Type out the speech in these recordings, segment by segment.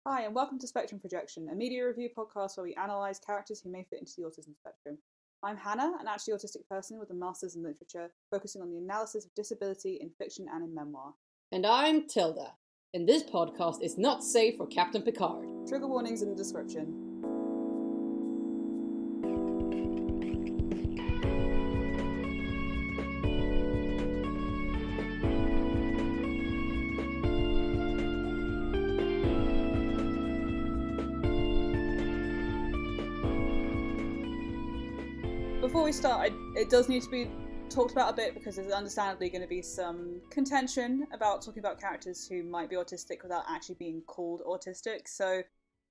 Hi, and welcome to Spectrum Projection, a media review podcast where we analyse characters who may fit into the autism spectrum. I'm Hannah, an actually autistic person with a master's in literature, focusing on the analysis of disability in fiction and in memoir. And I'm Tilda, and this podcast is not safe for Captain Picard. Trigger warnings in the description. Before we start, it does need to be talked about a bit because there's understandably going to be some contention about talking about characters who might be autistic without actually being called autistic. So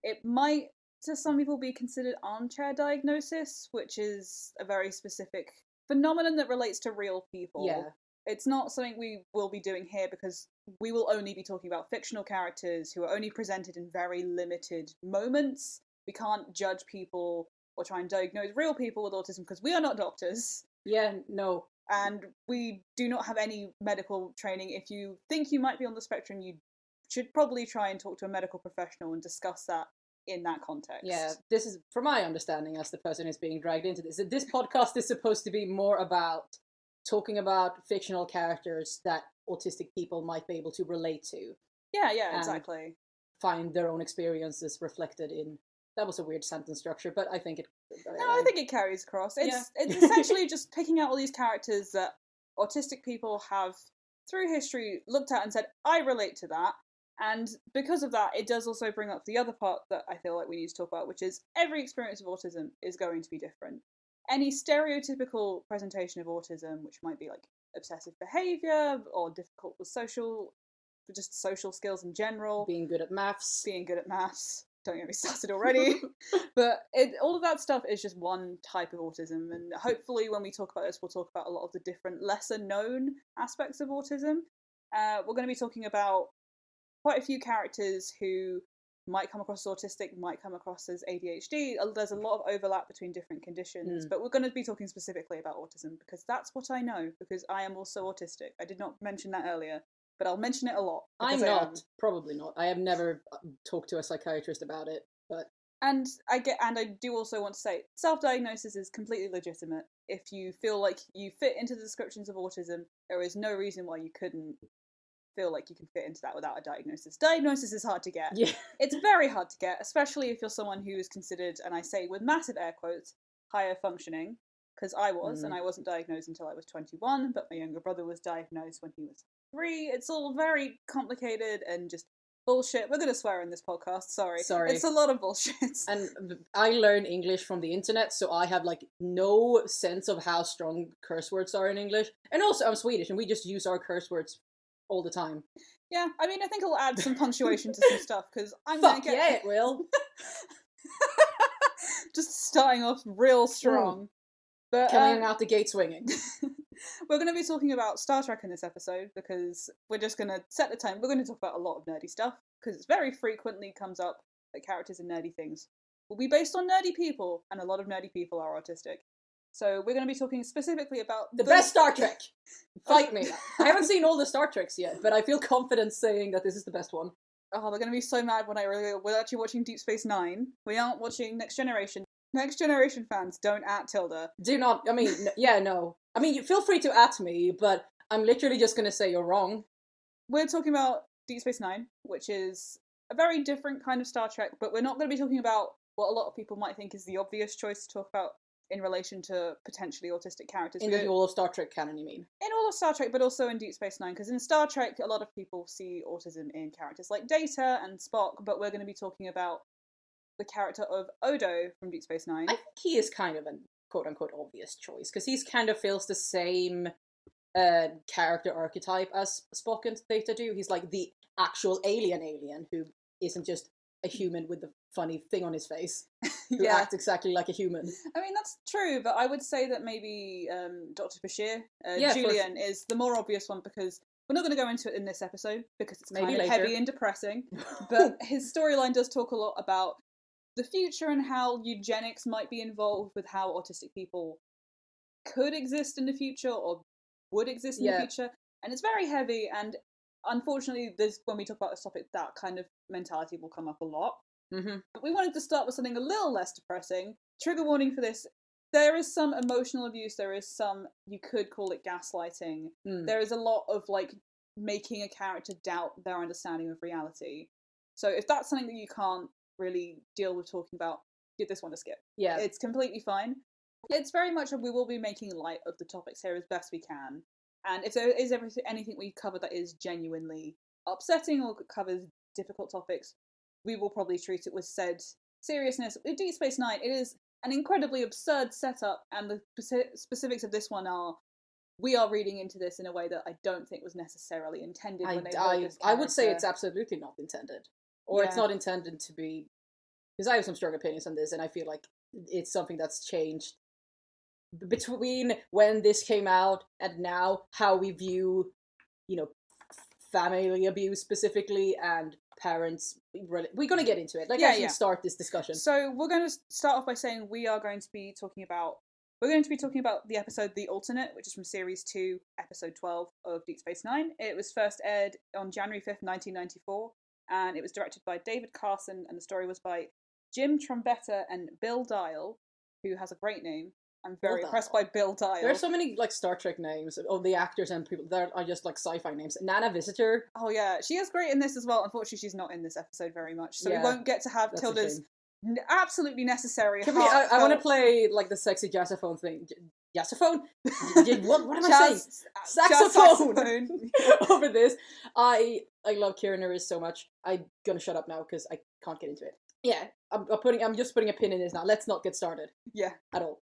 it might, to some people, be considered armchair diagnosis, which is a very specific phenomenon that relates to real people. Yeah. It's not something we will be doing here because we will only be talking about fictional characters who are only presented in very limited moments. We can't judge people or try and diagnose real people with autism because we are not doctors. Yeah, no. And we do not have any medical training. If you think you might be on the spectrum, you should probably try and talk to a medical professional and discuss that in that context. Yeah, this is, from my understanding as the person who's being dragged into this, this podcast is supposed to be more about talking about fictional characters that autistic people might be able to relate to. Yeah, exactly. Find their own experiences reflected in. That was a weird sentence structure, but I think it... No, I think it carries across. It's essentially just picking out all these characters that autistic people have, through history, looked at and said, I relate to that. And because of that, it does also bring up the other part that I feel like we need to talk about, which is every experience of autism is going to be different. Any stereotypical presentation of autism, which might be like obsessive behaviour or difficult with social skills in general. Being good at maths. Don't get me started already. But all of that stuff is just one type of autism, and hopefully when we talk about this, we'll talk about a lot of the different lesser known aspects of autism. We're going to be talking about quite a few characters who might come across as autistic, might come across as ADHD. There's a lot of overlap between different conditions, but we're going to be talking specifically about autism because that's what I know, because I am also autistic. I did not mention that earlier, but I'll mention it a lot. I'm not. Probably not. I have never talked to a psychiatrist about it, but... And I do also want to say, self-diagnosis is completely legitimate. If you feel like you fit into the descriptions of autism, there is no reason why you couldn't feel like you can fit into that without a diagnosis. Diagnosis is hard to get. Yeah. It's very hard to get, especially if you're someone who is considered, and I say with massive air quotes, higher functioning, because I was, and I wasn't diagnosed until I was 21, but my younger brother was diagnosed when he was 3. It's all very complicated and just bullshit. We're going to swear in this podcast, sorry. It's a lot of bullshit. And I learn English from the internet, so I have like no sense of how strong curse words are in English. And also I'm Swedish and we just use our curse words all the time. Yeah, I mean, I think I'll add some punctuation to some stuff, because I'm going to get... yeah, it will. Just starting off real strong. But, coming out the gate swinging. We're going to be talking about Star Trek in this episode, because we're just going to set the tone. We're going to talk about a lot of nerdy stuff, because it very frequently comes up that characters and nerdy things will be based on nerdy people, and a lot of nerdy people are autistic. So we're going to be talking specifically about... The best Star Trek! Fight me. I haven't seen all the Star Treks yet, but I feel confident saying that this is the best one. Oh, they're going to be so mad when we're actually watching Deep Space Nine. We aren't watching Next Generation. Next Generation fans, don't at Tilda. Do not, I mean, yeah, no. I mean, feel free to at me, but I'm literally just going to say you're wrong. We're talking about Deep Space Nine, which is a very different kind of Star Trek, but we're not going to be talking about what a lot of people might think is the obvious choice to talk about in relation to potentially autistic characters. In all of Star Trek canon, you mean? In all of Star Trek, but also in Deep Space Nine, because in Star Trek, a lot of people see autism in characters like Data and Spock, but we're going to be talking about the character of Odo from Deep Space Nine. I think he is kind of a quote-unquote obvious choice, because he's kind of fills the same character archetype as Spock and Data do. He's like the actual alien who isn't just a human with the funny thing on his face, who acts exactly like a human. I mean, that's true, but I would say that maybe Dr. Bashir, Julian, is the more obvious one, because we're not going to go into it in this episode, because it's kind of heavy and depressing, but his storyline does talk a lot about the future and how eugenics might be involved with how autistic people could exist in the future or would exist in the future. And it's very heavy, and unfortunately, when we talk about this topic, that kind of mentality will come up a lot. Mm-hmm. But we wanted to start with something a little less depressing. Trigger warning for this. There is some emotional abuse. There is some, you could call it gaslighting. There is a lot of, like, making a character doubt their understanding of reality. So if that's something that you can't really deal with talking about, give this one a skip. Yeah. It's completely fine. It's very much we will be making light of the topics here as best we can. And if there is anything we cover that is genuinely upsetting or covers difficult topics, we will probably treat it with said seriousness. With Deep Space Nine, it is an incredibly absurd setup, and the specifics of this one are, we are reading into this in a way that I don't think was necessarily intended when they wrote this character. I would say it's absolutely not intended. Or it's not intended to be... Because I have some strong opinions on this, and I feel like it's something that's changed between when this came out and now, how we view, family abuse specifically and parents. We're going to get into it. Start this discussion. So we're going to start off by saying we're going to be talking about the episode The Alternate, which is from Series 2, Episode 12 of Deep Space Nine. It was first aired on January 5th, 1994, and it was directed by David Carson, and the story was by Jim Trombetta and Bill Dial, who has a great name. I'm very impressed by Bill Dial. There are so many, like, Star Trek names of the actors and people that are just, like, sci-fi names. Nana Visitor. Oh, yeah. She is great in this as well. Unfortunately, she's not in this episode very much. So we won't get to have Tilda's absolutely necessary I want to play, like, the sexy jazzophone thing. Jazzophone? what am I saying? Saxophone! Over this. I love Kira Nerys so much. I'm gonna shut up now because I can't get into it. Yeah, I'm just putting a pin in this now. Let's not get started. Yeah. At all.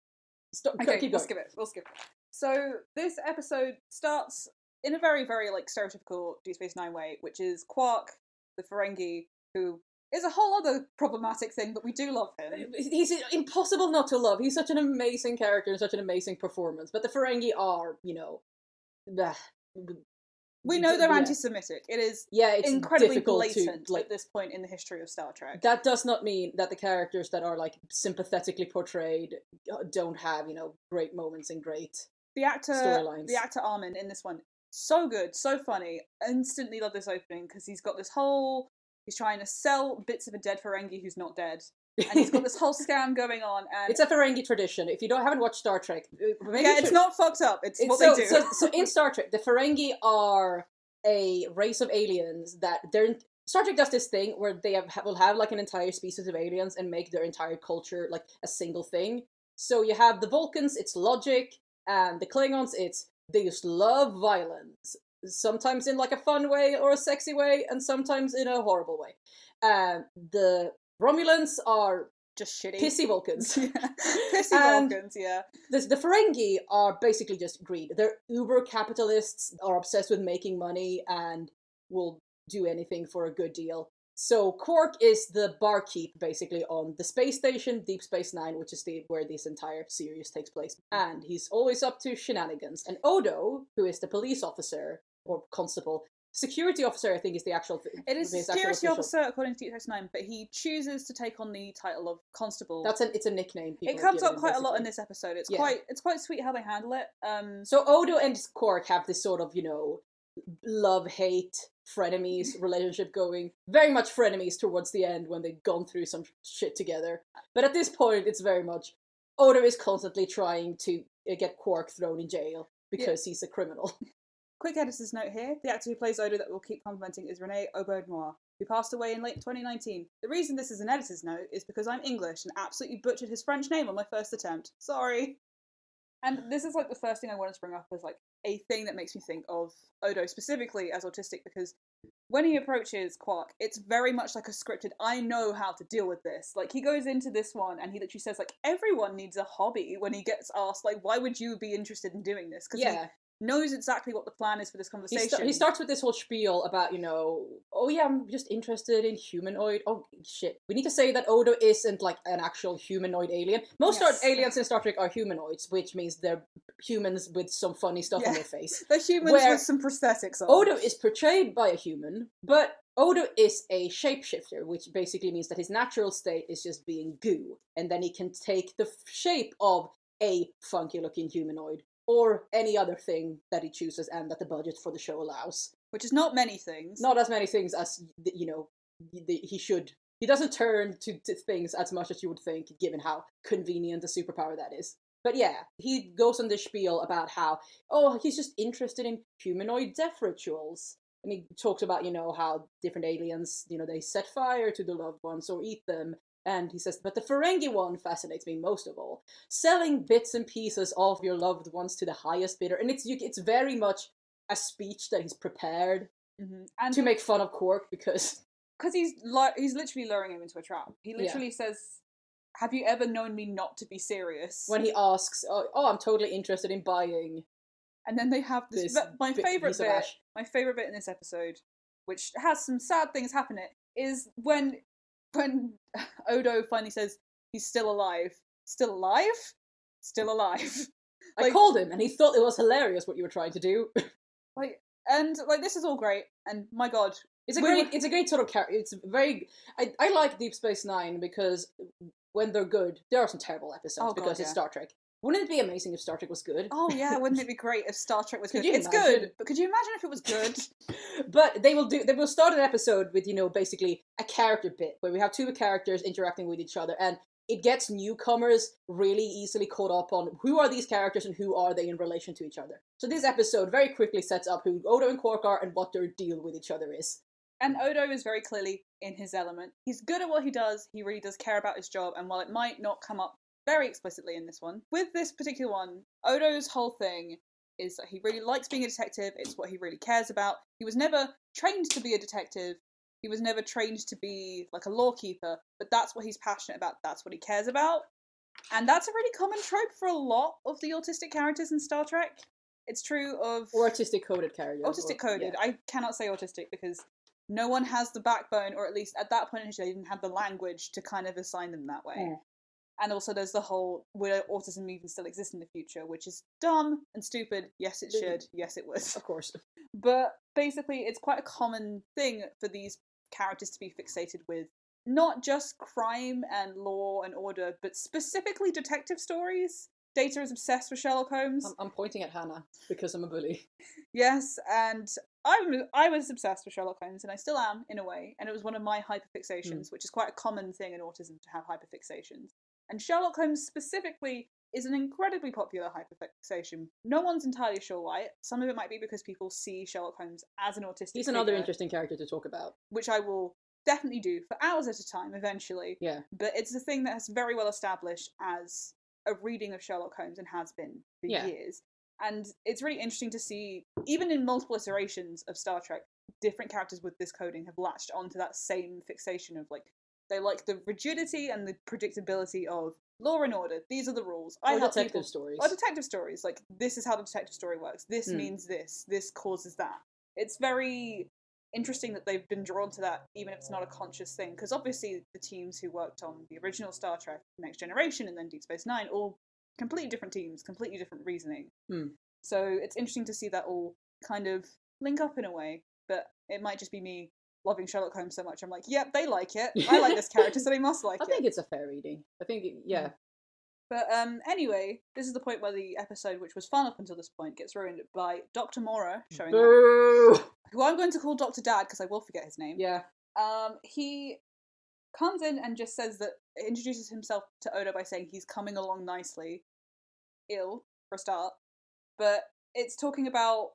Okay, we'll skip it. So this episode starts in a very, very, like, stereotypical Deep Space Nine way, which is Quark, the Ferengi, who is a whole other problematic thing, but we do love him. He's impossible not to love. He's such an amazing character and such an amazing performance. But the Ferengi are, we know they're anti-Semitic. It is it's incredibly blatant at this point in the history of Star Trek. That does not mean that the characters that are, like, sympathetically portrayed don't have, great moments and great storylines. The actor Armin in this one, so good, so funny. Instantly love this opening because he's got this whole... He's trying to sell bits of a dead Ferengi who's not dead. And he's got this whole scam going on. And it's a Ferengi tradition. If you haven't watched Star Trek... it's not fucked up. It's what they do. So in Star Trek, the Ferengi are a race of aliens that... Star Trek does this thing where they will have, like, an entire species of aliens and make their entire culture, like, a single thing. So you have the Vulcans, it's logic, and the Klingons, they just love violence. Sometimes in, like, a fun way or a sexy way, and sometimes in a horrible way. The Romulans are just shitty. Pissy Vulcans. Pissy Vulcans, yeah. The Ferengi are basically just greed. They're uber capitalists, are obsessed with making money, and will do anything for a good deal. So Quark is the barkeep, basically, on the space station, Deep Space Nine, which is where this entire series takes place. And he's always up to shenanigans. And Odo, who is the police officer, or constable, security officer, I think, is the actual... It is security officer, according to Deep Space Nine, but he chooses to take on the title of constable. It's a nickname. It comes up quite a lot in this episode. It's quite sweet how they handle it. So Odo and Quark have this sort of, love-hate, frenemies relationship going. Very much frenemies towards the end when they've gone through some shit together. But at this point, it's very much... Odo is constantly trying to get Quark thrown in jail because he's a criminal. Quick editor's note here. The actor who plays Odo that we'll keep complimenting is Renee Aubert-Noir, who passed away in late 2019. The reason this is an editor's note is because I'm English and absolutely butchered his French name on my first attempt. Sorry. And this is, like, the first thing I wanted to bring up as, like, a thing that makes me think of Odo specifically as autistic, because when he approaches Quark, it's very much like a scripted, I know how to deal with this. Like, he goes into this one and he literally says, like, everyone needs a hobby when he gets asked, like, why would you be interested in doing this? Because he knows exactly what the plan is for this conversation. He starts with this whole spiel about, oh yeah, I'm just interested in humanoid. Oh shit. We need to say that Odo isn't, like, an actual humanoid alien. Most aliens in Star Trek are humanoids, which means they're humans with some funny stuff on their face. They're humans with some prosthetics on. Odo is portrayed by a human, but Odo is a shapeshifter, which basically means that his natural state is just being goo, and then he can take the shape of a funky-looking humanoid. or any other thing that he chooses and that the budget for the show allows. Which is not many things. Not as many things as, he should. He doesn't turn to things as much as you would think, given how convenient a superpower that is. But yeah, he goes on this spiel about how, he's just interested in humanoid death rituals. And he talks about, how different aliens, they set fire to the loved ones or eat them. And he says, but the Ferengi one fascinates me most of all. Selling bits and pieces of your loved ones to the highest bidder. And it's very much a speech that he's prepared and to make fun of Quark because he's literally luring him into a trap. He literally says, have you ever known me not to be serious? When he asks, I'm totally interested in buying. And then they have this my favorite bit in this episode, which has some sad things happen in it, is when Odo finally says he's still alive. Still alive? Still alive. I called him and he thought it was hilarious what you were trying to do. This is all great, and my god. It's a great sort of character. It's very I like Deep Space Nine because when they're good, there are some terrible episodes it's Star Trek. Wouldn't it be amazing if Star Trek was good? Oh yeah, wouldn't it be great if Star Trek was good? It's good, but could you imagine if it was good? But they will start an episode with, basically a character bit where we have two characters interacting with each other, and it gets newcomers really easily caught up on who are these characters and who are they in relation to each other. So this episode very quickly sets up who Odo and Quark are and what their deal with each other is. And Odo is very clearly in his element. He's good at what he does, he really does care about his job, and while it might not come up very explicitly in this one, with this particular one, Odo's whole thing is that he really likes being a detective, it's what he really cares about. He was never trained to be a detective, he was never trained to be like a lawkeeper, but that's what he's passionate about, that's what he cares about. And that's a really common trope for a lot of the autistic characters in Star Trek. It's true of... Or autistic coded characters. Autistic coded. Yeah. I cannot say autistic because no one has the backbone, or at least at that point in history, they didn't have the language to kind of assign them that way. Yeah. And also there's the whole, will autism even still exist in the future, which is dumb and stupid. Yes, it should. Yes, it would. Of course. But basically, it's quite a common thing for these characters to be fixated with not just crime and law and order, but specifically detective stories. Data is obsessed with Sherlock Holmes. I'm pointing at Hannah because I'm a bully. Yes, and I was obsessed with Sherlock Holmes, and I still am, in a way, and it was one of my hyperfixations, which is quite a common thing in autism to have hyperfixations. And Sherlock Holmes specifically is an incredibly popular hyperfixation. No one's entirely sure why. Some of it might be because people see Sherlock Holmes as an autistic He's another interesting character to talk about. Which I will definitely do for hours at a time, eventually. Yeah. But it's a thing that has very well established as a reading of Sherlock Holmes and has been for years. And it's really interesting to see, even in multiple iterations of Star Trek, different characters with this coding have latched onto that same fixation of, like, they like the rigidity and the predictability of law and order. These are the rules. Or detective stories. Or detective stories. Like, this is how the detective story works. This means this. This causes that. It's very interesting that they've been drawn to that, even if it's not a conscious thing. Because obviously the teams who worked on the original Star Trek, Next Generation, and then Deep Space Nine, all completely different teams, completely different reasoning. So it's interesting to see that all kind of link up in a way. But it might just be me loving Sherlock Holmes so much. I'm like, yep, they like it. I like this character, so they must like it. I think it's a fair reading. I think, yeah. But anyway, this is the point where the episode, which was fun up until this point, gets ruined by Dr. Mora showing up. Who I'm going to call Dr. Dad, because I will forget his name. Yeah. He comes in and just says that, introduces himself to Odo by saying he's coming along nicely. Ill, for a start. But it's talking about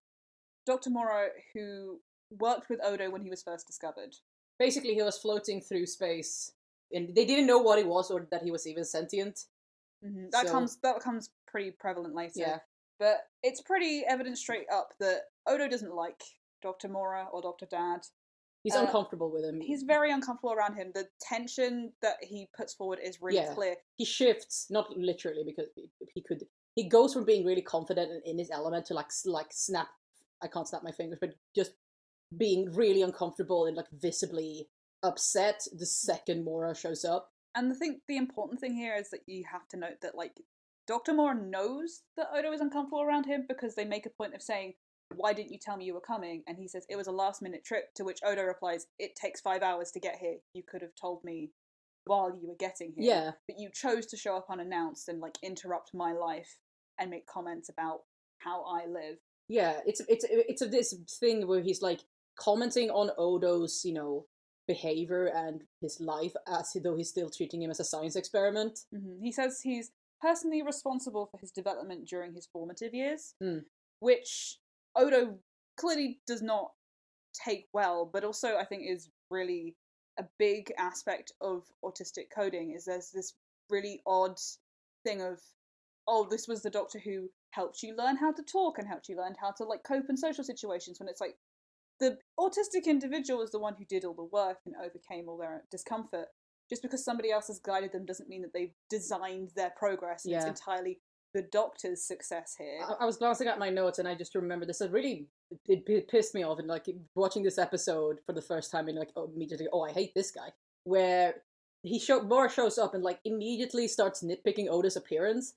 Dr. Mora, who worked with Odo when he was first discovered. Basically, he was floating through space, and they didn't know what he was or that he was even sentient. Mm-hmm. That comes pretty prevalent later. Yeah. But it's pretty evident straight up that Odo doesn't like Dr. Mora or Dr. Dad. He's uncomfortable with him. He's very uncomfortable around him. The tension that he puts forward is really clear. He shifts, not literally, because he goes from being really confident and in his element to like snap. I can't snap my fingers, but just being really uncomfortable and like visibly upset the second Mora shows up. And the important thing here is that you have to note that, like, Dr. Mora knows that Odo is uncomfortable around him because they make a point of saying, why didn't you tell me you were coming? And he says, it was a last-minute trip, to which Odo replies, it takes 5 hours to get here. You could have told me while you were getting here. Yeah. But you chose to show up unannounced and, like, interrupt my life and make comments about how I live. Yeah, it's this thing where he's like commenting on Odo's, behavior and his life as though he's still treating him as a science experiment. He says he's personally responsible for his development during his formative years, Mm. which Odo clearly does not take well, but also I think is really a big aspect of autistic coding. Is there's this really odd thing of, oh, this was the doctor who helped you learn how to talk and helped you learn how to like cope in social situations, when it's like the autistic individual is the one who did all the work and overcame all their discomfort. Just because somebody else has guided them doesn't mean that they've designed their progress, and it's entirely the doctor's success here. I was glancing at my notes and I just remember this. It pissed me off, and like watching this episode for the first time and like immediately, I hate this guy. Where Mora shows up and like immediately starts nitpicking Odo's appearance.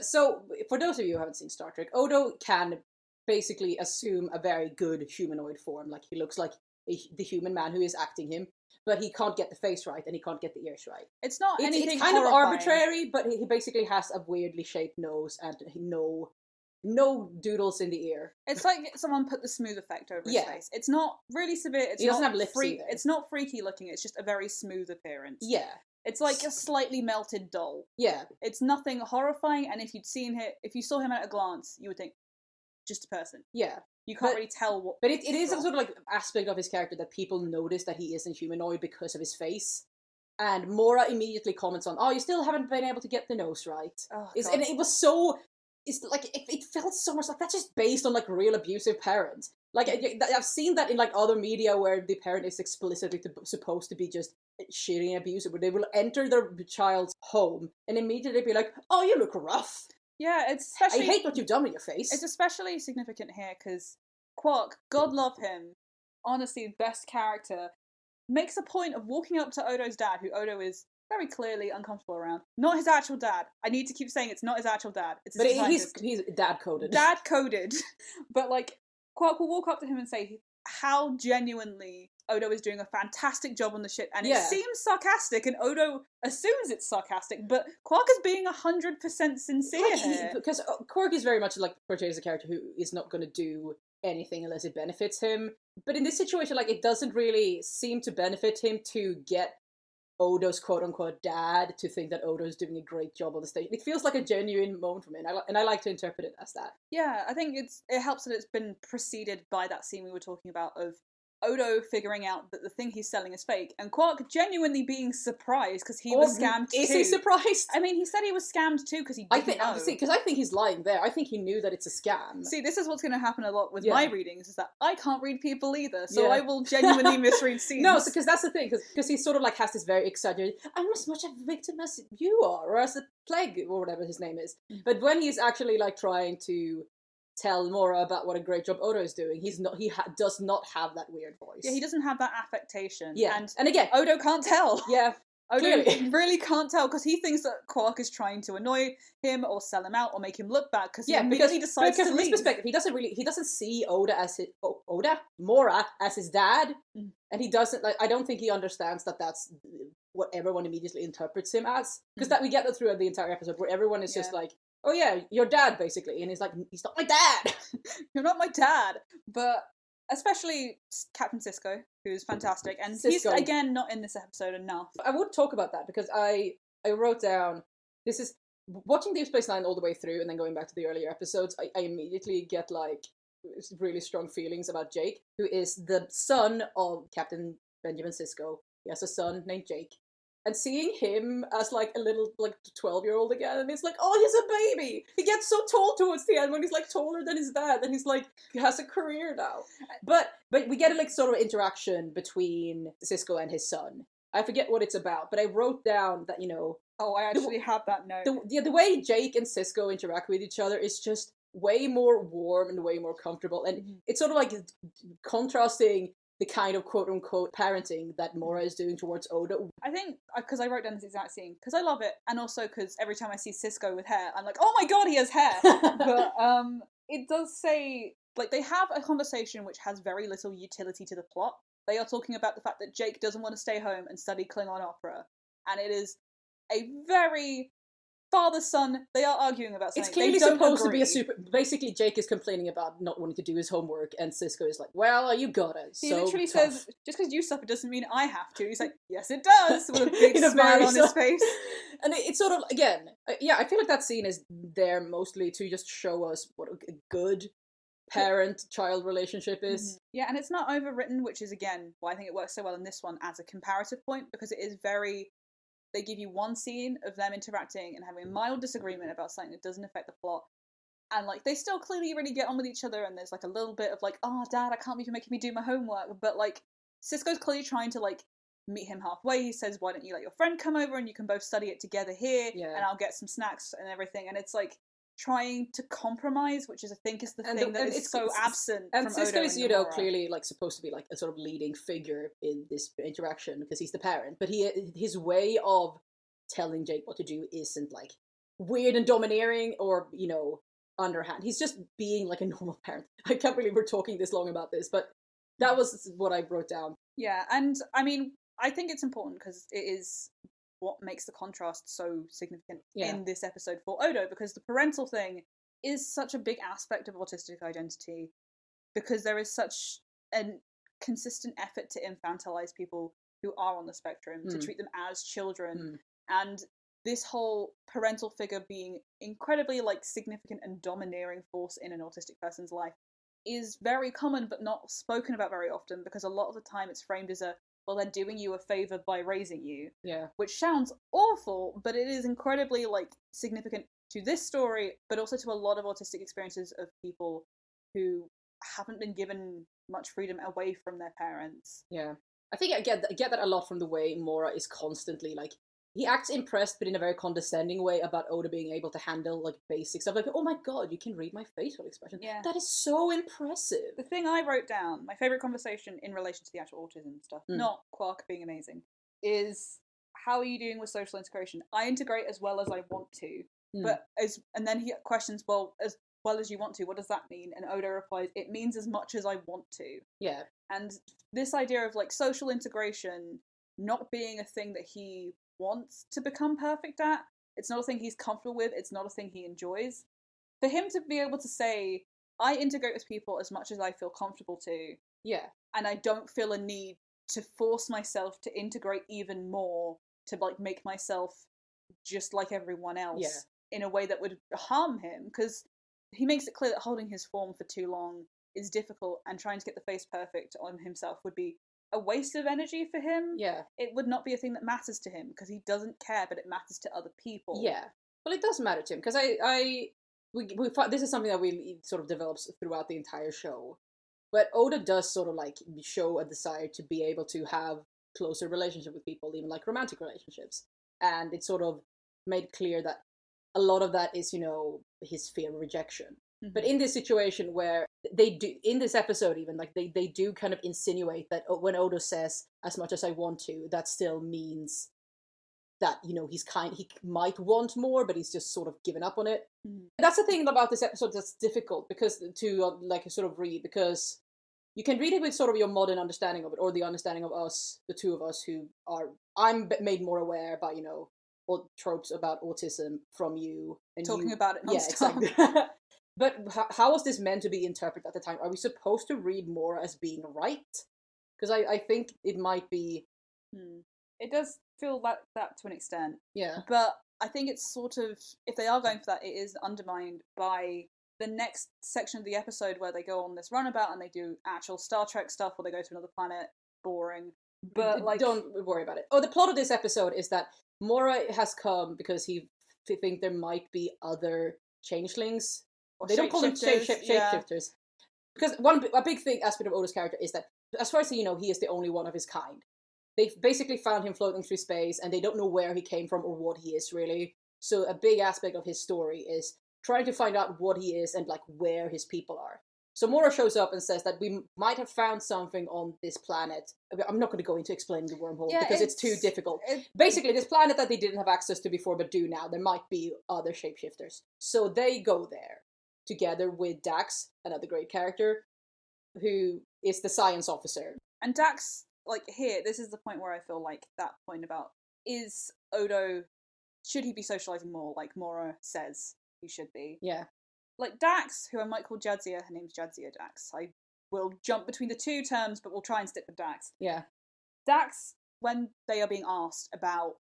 So for those of you who haven't seen Star Trek, Odo can basically assume a very good humanoid form. Like he looks like the human man who is acting him, but he can't get the face right and he can't get the ears right. It's not anything It's kind horrifying. of arbitrary, but he basically has a weirdly shaped nose and no doodles in the ear. It's like someone put the smooth effect over his face. It's not really severe. He doesn't have lips either. It's not freaky looking. It's just a very smooth appearance. Yeah. It's like a slightly melted doll. Yeah. It's nothing horrifying, and if you saw him at a glance, you would think, just a person. Yeah. You can't really tell what. But it is a sort of like aspect of his character that people notice that he isn't humanoid because of his face. And Mora immediately comments on, you still haven't been able to get the nose right. Oh, and it was so... It's like, it felt so much like that's just based on like real abusive parents. Like I've seen that in like other media where the parent is explicitly supposed to be just shitty and abusive, where they will enter their child's home and immediately be like, "Oh, you look rough." Yeah, it's especially. I hate what you've done with your face. It's especially significant here because Quark, God love him, honestly, best character, makes a point of walking up to Odo's dad, who Odo is very clearly uncomfortable around. Not his actual dad. I need to keep saying it's not his actual dad. It's his scientist. He's dad-coded. Dad-coded. But, like, Quark will walk up to him and say how genuinely Odo is doing a fantastic job on the ship, and it seems sarcastic, and Odo assumes it's sarcastic, but Quark is being 100% sincere here. Because Quark is very much, like, portrayed as a character who is not going to do anything unless it benefits him. But in this situation, like, it doesn't really seem to benefit him to get Odo's quote-unquote dad to think that Odo's doing a great job on the stage. It feels like a genuine moment for me, and I like to interpret it as that. Yeah, I think it helps that it's been preceded by that scene we were talking about of Odo figuring out that the thing he's selling is fake, and Quark genuinely being surprised because he was scammed too. Is he surprised? I mean, he said he was scammed too because he didn't know. Because I think he's lying there. I think he knew that it's a scam. See, this is what's going to happen a lot with my readings, is that I can't read people either, so I will genuinely misread scenes. No, because that's the thing, because he sort of like has this very exaggerated, I'm as much a victim as you are, or as a plague, or whatever his name is. But when he's actually like trying to tell Mora about what a great job Odo is doing, he does not have that weird voice. Yeah, he doesn't have that affectation. Yeah, and again, Odo can't tell. Yeah, Odo really can't tell because he thinks that Quark is trying to annoy him or sell him out or make him look bad because he immediately decides to leave. From his perspective, he doesn't see Mora as his dad, and he doesn't I don't think he understands that that's what everyone immediately interprets him as, because that we get that throughout the entire episode where everyone is just like, oh yeah, your dad, basically. And he's like, he's not my dad! You're not my dad! But especially Captain Sisko, who's fantastic. And he's, again, not in this episode enough. I would talk about that, because I wrote down, this is, watching Deep Space Nine all the way through and then going back to the earlier episodes, I immediately get, like, really strong feelings about Jake, who is the son of Captain Benjamin Sisko. He has a son named Jake. And seeing him as, like, a little, like, 12-year-old again, and it's like, oh, he's a baby! He gets so tall towards the end when he's, like, taller than his dad, and he's, like, he has a career now. But we get a, like, sort of interaction between Sisko and his son. I forget what it's about, but I wrote down that, Oh, I actually have that note. The way Jake and Sisko interact with each other is just way more warm and way more comfortable, and it's sort of, like, contrasting the kind of quote-unquote parenting that Mora is doing towards Odo. I think, because I wrote down this exact scene, because I love it, and also because every time I see Sisko with hair, I'm like, oh my god, he has hair! But it does say, like, they have a conversation which has very little utility to the plot. They are talking about the fact that Jake doesn't want to stay home and study Klingon opera, and it is a very father, son, they are arguing about something. It's clearly they don't supposed agree. to be basically, Jake is complaining about not wanting to do his homework, and Cisco is like, well, you got it. He so literally tough. says, just because you suffer doesn't mean I have to. He's like, yes, it does, with a big In a smile very on his face. And it's sort of, again, yeah, I feel like that scene is there mostly to just show us what a good parent-child relationship is. Yeah, and it's not overwritten, which is, again, why I think it works so well in this one as a comparative point, because it is very... They give you one scene of them interacting and having a mild disagreement about something that doesn't affect the plot, and, like, they still clearly really get on with each other, and there's, like, a little bit of, like, oh, Dad, I can't believe you're making me do my homework, but, like, Cisco's clearly trying to, like, meet him halfway. He says, why don't you let your friend come over and you can both study it together here, and I'll get some snacks and everything, and it's, like, trying to compromise, which is, I think, is the thing that is so absent and from Cisco Odo is, and clearly, like, supposed to be, like, a sort of leading figure in this interaction, because he's the parent, but his way of telling Jake what to do isn't, like, weird and domineering or, underhand. He's just being like a normal parent. I can't believe we're talking this long about this, but that was what I wrote down. Yeah, and I mean, I think it's important because it is what makes the contrast so significant in this episode for Odo, because the parental thing is such a big aspect of autistic identity, because there is such a consistent effort to infantilize people who are on the spectrum, to treat them as children, and this whole parental figure being incredibly, like, significant and domineering force in an autistic person's life is very common but not spoken about very often, because a lot of the time it's framed as well, they're doing you a favor by raising you. Yeah. Which sounds awful, but it is incredibly, like, significant to this story, but also to a lot of autistic experiences of people who haven't been given much freedom away from their parents. Yeah. I think I get that a lot from the way Mora is constantly, like, he acts impressed, but in a very condescending way about Oda being able to handle, like, basic stuff. Like, oh my god, you can read my facial expression. Yeah. That is so impressive. The thing I wrote down, my favourite conversation in relation to the actual autism stuff, not Quark being amazing, is how are you doing with social integration? I integrate as well as I want to. But and then he questions, well, as well as you want to, what does that mean? And Oda replies, it means as much as I want to. Yeah. And this idea of, like, social integration not being a thing that he wants to become perfect at, it's not a thing he's comfortable with, it's not a thing he enjoys. For him to be able to say, I integrate with people as much as I feel comfortable to. Yeah. And I don't feel a need to force myself to integrate even more, to, like, make myself just like everyone else in a way that would harm him, because he makes it clear that holding his form for too long is difficult, and trying to get the face perfect on himself would be a waste of energy for him. Yeah. It would not be a thing that matters to him, because he doesn't care, but it matters to other people. Yeah. Well, it does matter to him, because this is something that we sort of develops throughout the entire show. But Oda does sort of, like, show a desire to be able to have closer relationship with people, even, like, romantic relationships. And it's sort of made clear that a lot of that is, his fear of rejection. But in this situation where they do, in this episode even, like, they do kind of insinuate that when Odo says, as much as I want to, that still means that, he might want more, but he's just sort of given up on it. That's the thing about this episode that's difficult, because to, like, sort of read, because you can read it with sort of your modern understanding of it, or the understanding of us, the two of us I'm made more aware about, all tropes about autism from you. And talking about it non-stop. Yeah, exactly. But how was this meant to be interpreted at the time? Are we supposed to read Mora as being right? Because I think it might be... It does feel like that to an extent. Yeah. But I think it's sort of, if they are going for that, it is undermined by the next section of the episode where they go on this runabout and they do actual Star Trek stuff, or they go to another planet. Boring. But, like... Don't worry about it. Oh, the plot of this episode is that Mora has come because he think there might be other changelings. They don't call them shapeshifters. Because a big thing aspect of Odo's character is that, as far as he is the only one of his kind. They've basically found him floating through space, and they don't know where he came from or what he is, really. So a big aspect of his story is trying to find out what he is and, like, where his people are. So Mora shows up and says that we might have found something on this planet. I'm not going to go into explaining the wormhole, because it's too difficult. Basically, this planet that they didn't have access to before but do now, there might be other shapeshifters. So they go there, together with Dax, another great character, who is the science officer. And Dax, like, here, this is the point where I feel like that point about, is Odo should he be socializing more, like Mora says he should be? Yeah. Like Dax, who I might call Jadzia, her name's Jadzia Dax. I will jump between the two terms, but we'll try and stick with Dax. Yeah. Dax, when they are being asked about,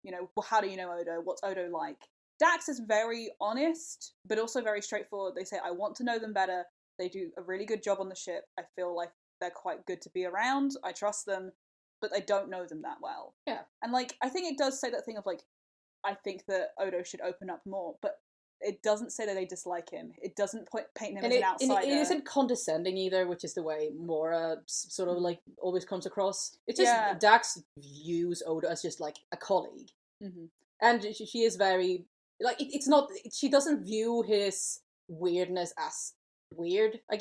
well, how do you know Odo? What's Odo like? Dax is very honest, but also very straightforward. They say, I want to know them better. They do a really good job on the ship. I feel like they're quite good to be around. I trust them, but I don't know them that well. Yeah. And, like, I think it does say that thing of, like, I think that Odo should open up more, but it doesn't say that they dislike him. It doesn't paint him as an outsider. And it isn't condescending either, which is the way Mora sort of, like, always comes across. It's just, Dax views Odo as just, like, a colleague. Mm-hmm. And she is very, like, it's not, she doesn't view his weirdness as weird. I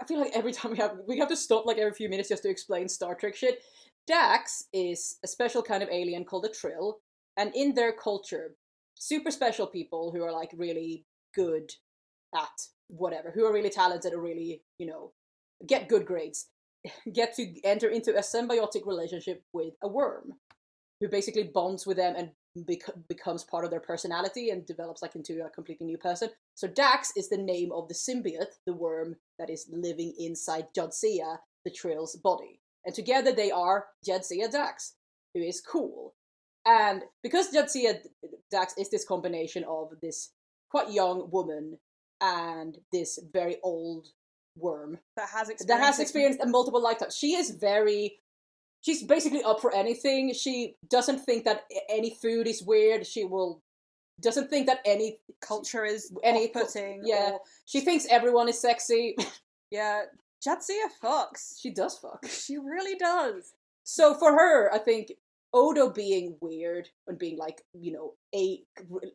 feel like every time we have to stop, like, every few minutes just to explain Star Trek shit. Dax is a special kind of alien called a Trill, and in their culture, super special people who are, like, really good at whatever, who are really talented or really, get good grades, get to enter into a symbiotic relationship with a worm, who basically bonds with them and becomes part of their personality and develops, like, into a completely new person. So Dax is the name of the symbiote, the worm that is living inside Jadzia, the Trill's body. And together they are Jadzia Dax, who is cool. And because Jadzia Dax is this combination of this quite young woman and this very old worm that has experienced a multiple lifetimes, she's basically up for anything. She doesn't think that any food is weird. Doesn't think that any culture is off-putting. Yeah, or... she thinks everyone is sexy. Yeah, Jadzia fucks. She does fuck. She really does. So for her, I think Odo being weird and being, like,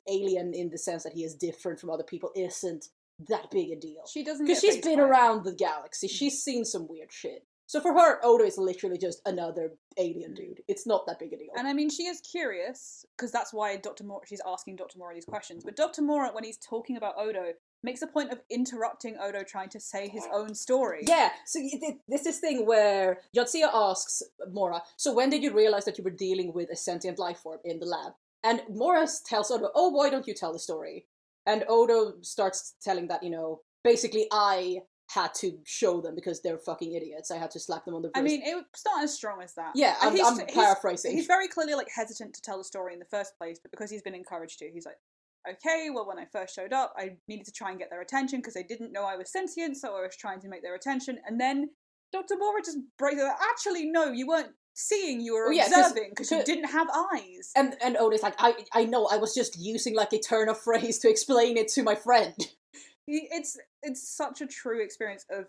alien in the sense that he is different from other people isn't that big a deal. She doesn't, because she's been around the galaxy. She's seen some weird shit. So for her, Odo is literally just another alien dude. It's not that big a deal. And I mean, she is curious, because that's why she's asking Dr. Mora these questions. But Dr. Mora, when he's talking about Odo, makes a point of interrupting Odo trying to say his own story. Yeah, so there's this thing where Jadzia asks Mora, so when did you realize that you were dealing with a sentient life form in the lab? And Mora tells Odo, oh, why don't you tell the story? And Odo starts telling that, basically I had to show them because they're fucking idiots. I had to slap them on the wrist. I mean, it's not as strong as that. Yeah, I'm paraphrasing. He's very clearly, like, hesitant to tell the story in the first place, but because he's been encouraged to, he's like, okay, well, when I first showed up, I needed to try and get their attention because they didn't know I was sentient, so I was trying to make their attention. And then Dr. Mora just breaks it. Actually, no, you weren't seeing, you were observing because you didn't have eyes. And Odo's like, I know, I was just using, like, a turn of phrase to explain it to my friend. It's such a true experience of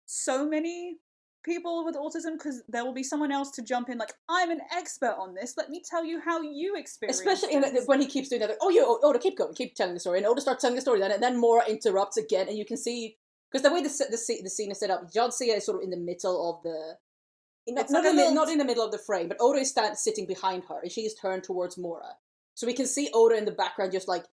so many people with autism, because there will be someone else to jump in, like, I'm an expert on this, let me tell you how you experience Especially this. when he keeps doing that, like, Odo, keep going, keep telling the story, and Odo starts telling the story, and then Mora interrupts again, and you can see, because the way the scene is set up, Jadzia is sort of in the middle of the, not in the middle of the frame, but Odo is sitting behind her, and she is turned towards Mora. So we can see Odo in the background just, like,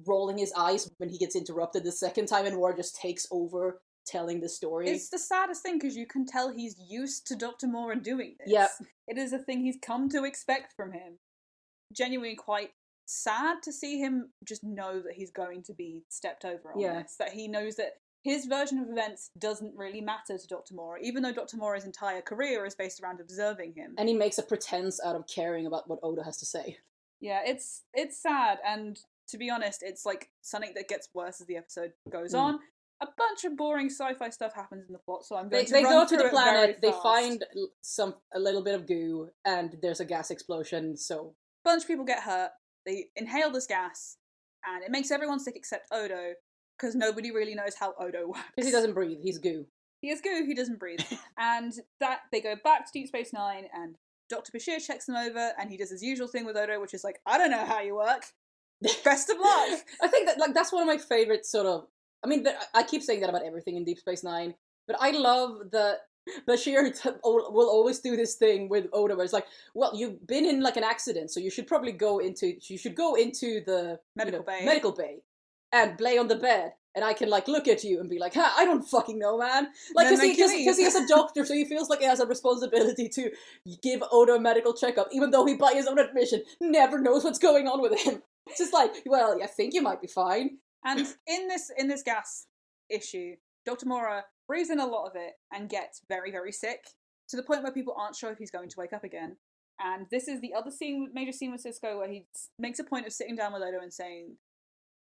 rolling his eyes when he gets interrupted the second time, and Mora just takes over telling the story. It's the saddest thing, because you can tell he's used to Dr. Mora doing this. Yep. It is a thing he's come to expect from him. Genuinely quite sad to see him just know that he's going to be stepped over on this. That he knows that his version of events doesn't really matter to Dr. Mora, even though Dr. Mora's entire career is based around observing him. And he makes a pretense out of caring about what Odo has to say. Yeah, it's sad, and to be honest, it's like something that gets worse as the episode goes on. A bunch of boring sci-fi stuff happens in the plot, so I'm going to run through it very fast. They go to the planet, they find a little bit of goo, and there's a gas explosion, so... A bunch of people get hurt, they inhale this gas, and it makes everyone sick except Odo, because nobody really knows how Odo works. Because he doesn't breathe, he's goo. He is goo, he doesn't breathe. And they go back to Deep Space Nine, and Dr. Bashir checks them over, and he does his usual thing with Odo, which is like, I don't know how you work. Best of luck. I think that, like, that's one of my favorite sort of... I mean, I keep saying that about everything in Deep Space Nine, but I love that Bashir will always do this thing with Odo, where it's like, well, you've been in, like, an accident, so you should go into the medical bay and lay on the bed, and I can, like, look at you and be like, I don't fucking know, man. Like, because he is a doctor, so he feels like he has a responsibility to give Odo a medical checkup, even though he, by his own admission, never knows what's going on with him. It's just like, well, I think you might be fine. And in this gas issue, Dr. Mora breathes in a lot of it and gets very, very sick, to the point where people aren't sure if he's going to wake up again. And this is the other major scene with Cisco, where he makes a point of sitting down with Odo and saying,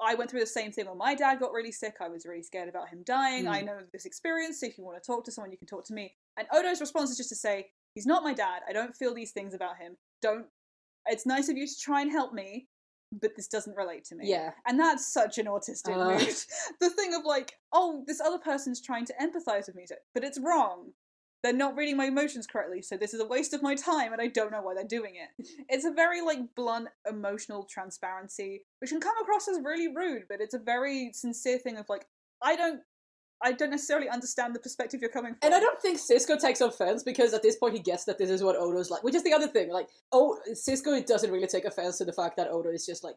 I went through the same thing when my dad got really sick. I was really scared about him dying. I know this experience, so if you want to talk to someone, you can talk to me. And Odo's response is just to say, he's not my dad. I don't feel these things about him. It's nice of you to try and help me, but this doesn't relate to me. Yeah. And that's such an autistic mood. The thing of like, oh, this other person's trying to empathize with me, but it's wrong. They're not reading my emotions correctly, so this is a waste of my time, and I don't know why they're doing it. It's a very, like, blunt, emotional transparency, which can come across as really rude, but it's a very sincere thing of, like, I don't necessarily understand the perspective you're coming from. And I don't think Cisco takes offense, because at this point he gets that this is what Odo's like, which is the other thing. Like, Cisco doesn't really take offense to the fact that Odo is just like,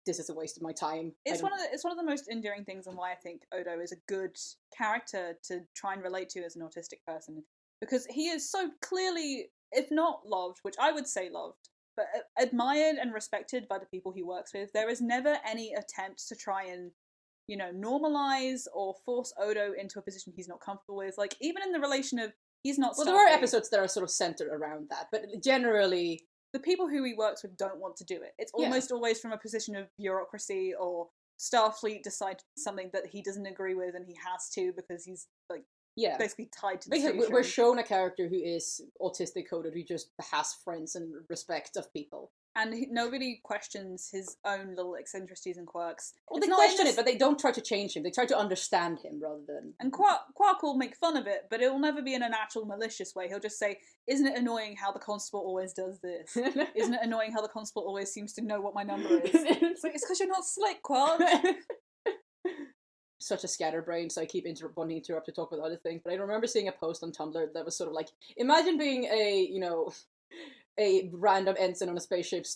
this is a waste of my time. It's one of the most endearing things, and why I think Odo is a good character to try and relate to as an autistic person, because he is so clearly, if not loved, which I would say loved, but admired and respected by the people he works with. There is never any attempt to try and, you know, normalize or force Odo into a position he's not comfortable with. Like, even in the relation of, he's not Well, there are episodes that are sort of centered around that, but generally the people who he works with don't want to do it. It's almost always from a position of bureaucracy, or Starfleet decide something that he doesn't agree with and he has to because he's, like, basically tied to the station. We're shown a character who is autistic coded, who just has friends and respect of people. And nobody questions his own little eccentricities and quirks. Well, they question it, but they don't try to change him. They try to understand him rather than... And Quark will make fun of it, but it will never be in a natural, malicious way. He'll just say, isn't it annoying how the constable always does this? Isn't it annoying how the constable always seems to know what my number is? It's like, it's because you're not slick, Quark. Such a scatterbrain, so I keep wanting to interrupt to talk about other things. But I remember seeing a post on Tumblr that was sort of like, imagine being a random ensign on a spaceship,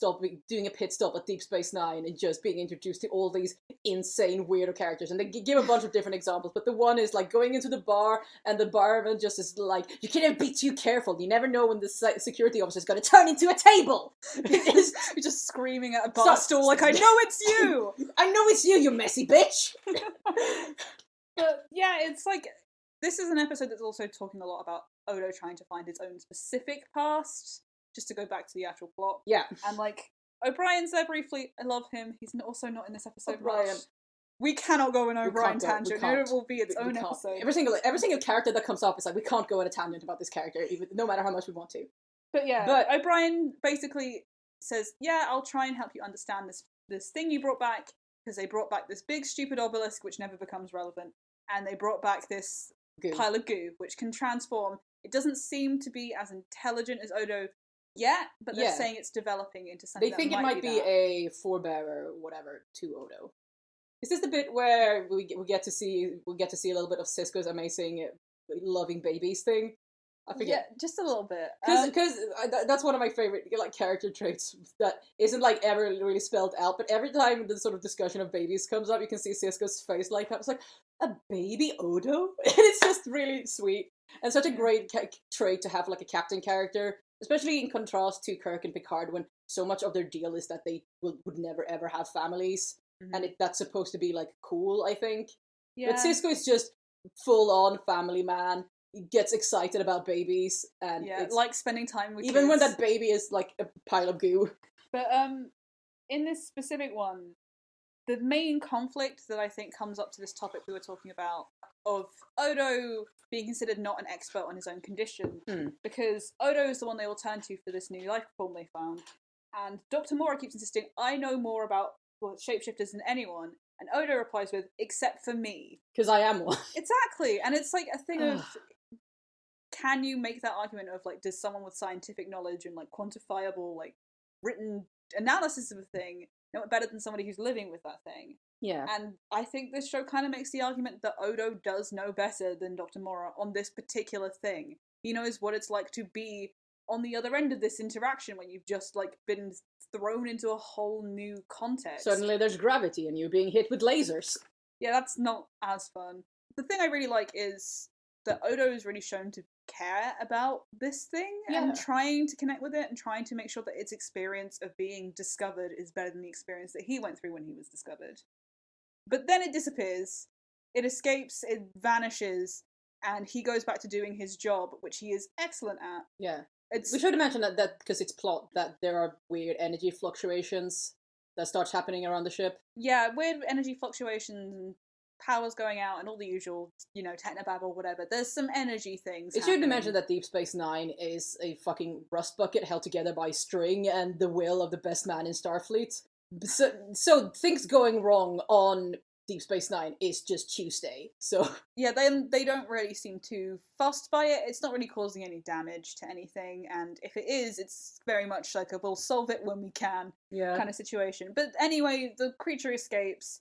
doing a pit stop at Deep Space Nine, and just being introduced to all these insane weirdo characters. And they give a bunch of different examples, but the one is like going into the bar, and the barman just is like, you can't be too careful, you never know when the security officer is going to turn into a table. You're just screaming at a bar stool like, I know it's you! I know it's you messy bitch! But yeah, it's like, this is an episode that's also talking a lot about Odo trying to find his own specific past, just to go back to the actual plot. Yeah. And, like, O'Brien's there briefly. I love him. He's also not in this episode. O'Brien. We cannot go on O'Brien tangent. It will be its own episode. Every single character that comes up is like, we can't go on a tangent about this character, even no matter how much we want to. But O'Brien basically says, yeah, I'll try and help you understand this thing you brought back, because they brought back this big stupid obelisk which never becomes relevant, and they brought back this pile of goo which can transform. It doesn't seem to be as intelligent as Odo yet, but they're saying it's developing into something. They think it might be a forebearer, whatever, to Odo. Is this the bit where we get to see a little bit of Cisco's amazing loving babies thing? I forget. Yeah, just a little bit. Because that's one of my favorite character traits that isn't ever really spelled out, but every time the sort of discussion of babies comes up, you can see Cisco's face light up. It's like, a baby Odo? And it's just really sweet. And such a great trait to have a captain character, especially in contrast to Kirk and Picard, when so much of their deal is that they would never ever have families. Mm-hmm. And that's supposed to be cool, I think. Yeah. But Cisco is just full on family man. He gets excited about babies, and it's spending time with even kids. when that baby is a pile of goo. But in this specific one, the main conflict that I think comes up to this topic we were talking about of Odo being considered not an expert on his own condition, because Odo is the one they all turn to for this new life form they found, and Dr. Mora keeps insisting, I know more about shapeshifters than anyone. And Odo replies with, except for me. Because I am one. Exactly. And it's a thing of, can you make that argument of, does someone with scientific knowledge and, quantifiable, written analysis of a thing know it better than somebody who's living with that thing? Yeah. And I think this show kind of makes the argument that Odo does know better than Dr. Mora on this particular thing. He knows what it's like to be on the other end of this interaction when you've just, been thrown into a whole new context. Suddenly there's gravity and you're being hit with lasers. Yeah, that's not as fun. The thing I really like is that Odo is really shown to care about this thing and trying to connect with it and trying to make sure that its experience of being discovered is better than the experience that he went through when he was discovered. But then it disappears, it escapes, it vanishes, and he goes back to doing his job, which he is excellent at. Yeah. We should mention that because it's plot, that there are weird energy fluctuations that starts happening around the ship. Yeah, weird energy fluctuations and powers going out and all the usual, technobabble, whatever. There's some energy things. It should be mentioned that Deep Space Nine is a fucking rust bucket held together by string and the will of the best man in Starfleet. So things going wrong on Deep Space Nine is just Tuesday. So yeah, they don't really seem too fussed by it. It's not really causing any damage to anything, and if it is, it's very much like a we'll solve it when we can kind of situation. But anyway, the creature escapes.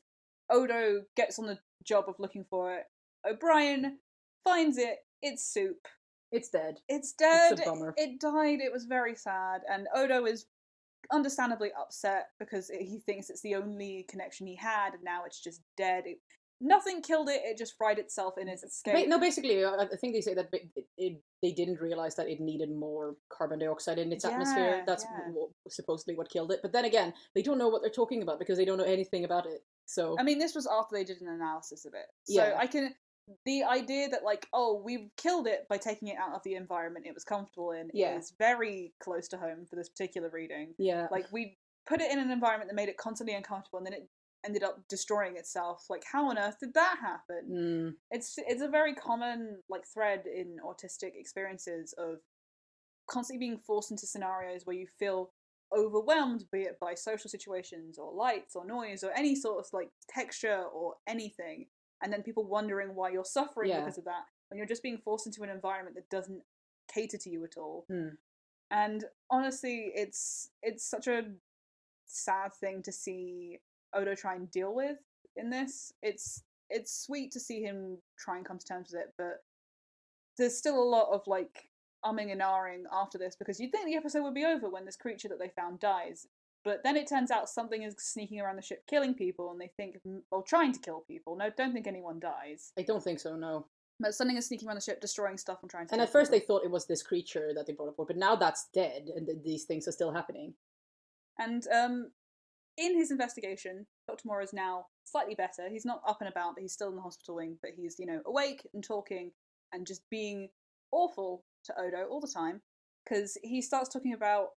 Odo gets on the job of looking for it. O'Brien finds it. It's soup. It's dead. It's dead. It's a bummer. It died. It was very sad, and Odo is understandably upset because he thinks it's the only connection he had, and now it's just dead. Nothing killed it, it just fried itself in its escape. No, basically, I think they say that they didn't realize that it needed more carbon dioxide in its atmosphere. That's supposedly what killed it. But then again, they don't know what they're talking about because they don't know anything about it. So I mean, this was after they did an analysis of it. So the idea that, like, oh, we killed it by taking it out of the environment it was comfortable in is very close to home for this particular reading. Yeah. Like, we put it in an environment that made it constantly uncomfortable, and then it ended up destroying itself. Like, how on earth did that happen? It's a very common, like, thread in autistic experiences of constantly being forced into scenarios where you feel overwhelmed, be it by social situations or lights or noise or any sort of, like, texture or anything, and then people wondering why you're suffering because of that, when you're just being forced into an environment that doesn't cater to you at all. And honestly, it's such a sad thing to see Odo try and deal with in this. It's sweet to see him try and come to terms with it, but there's still a lot of, like, umming and ahhing after this, because you'd think the episode would be over when this creature that they found dies. But then it turns out something is sneaking around the ship killing people, and they think, well, trying to kill people. No, don't think anyone dies. I don't think so, no. But something is sneaking around the ship, destroying stuff and trying to And at first they thought it was this creature that they brought aboard, but now that's dead, and these things are still happening. And in his investigation, Dr. Moore is now slightly better. He's not up and about, but he's still in the hospital wing, but he's, awake and talking and just being awful to Odo all the time, because he starts talking about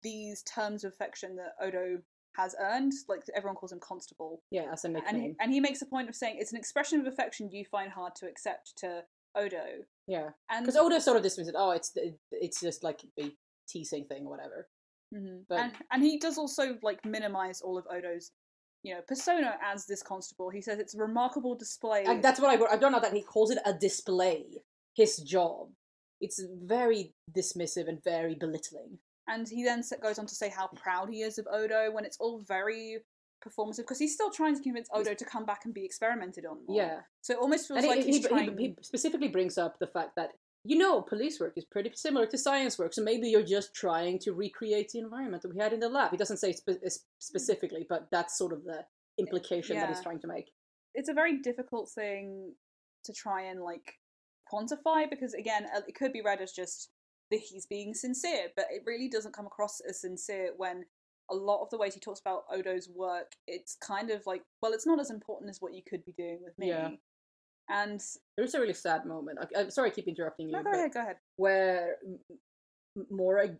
these terms of affection that Odo has earned. Like, everyone calls him Constable. Yeah, as a nickname. And he makes a point of saying it's an expression of affection you find hard to accept to Odo. Yeah, because Odo sort of dismisses it. Oh, it's just like a teasing thing or whatever. But and he does also, like, minimize all of Odo's persona as this constable. He says it's a remarkable display. And that's what I don't know that he calls it a display. His job. It's very dismissive and very belittling. And he then goes on to say how proud he is of Odo, when it's all very performative, because he's still trying to convince Odo to come back and be experimented on more. Yeah. So it almost feels like he's trying... He specifically brings up the fact that, police work is pretty similar to science work, so maybe you're just trying to recreate the environment that we had in the lab. He doesn't say specifically, but that's sort of the implication that he's trying to make. It's a very difficult thing to try and, like, quantify, because, again, it could be read as just that he's being sincere, but it really doesn't come across as sincere when a lot of the ways he talks about Odo's work, it's kind of like, well, it's not as important as what you could be doing with me. Yeah. And there's a really sad moment. I'm sorry I keep interrupting you. No, go ahead. Where Mora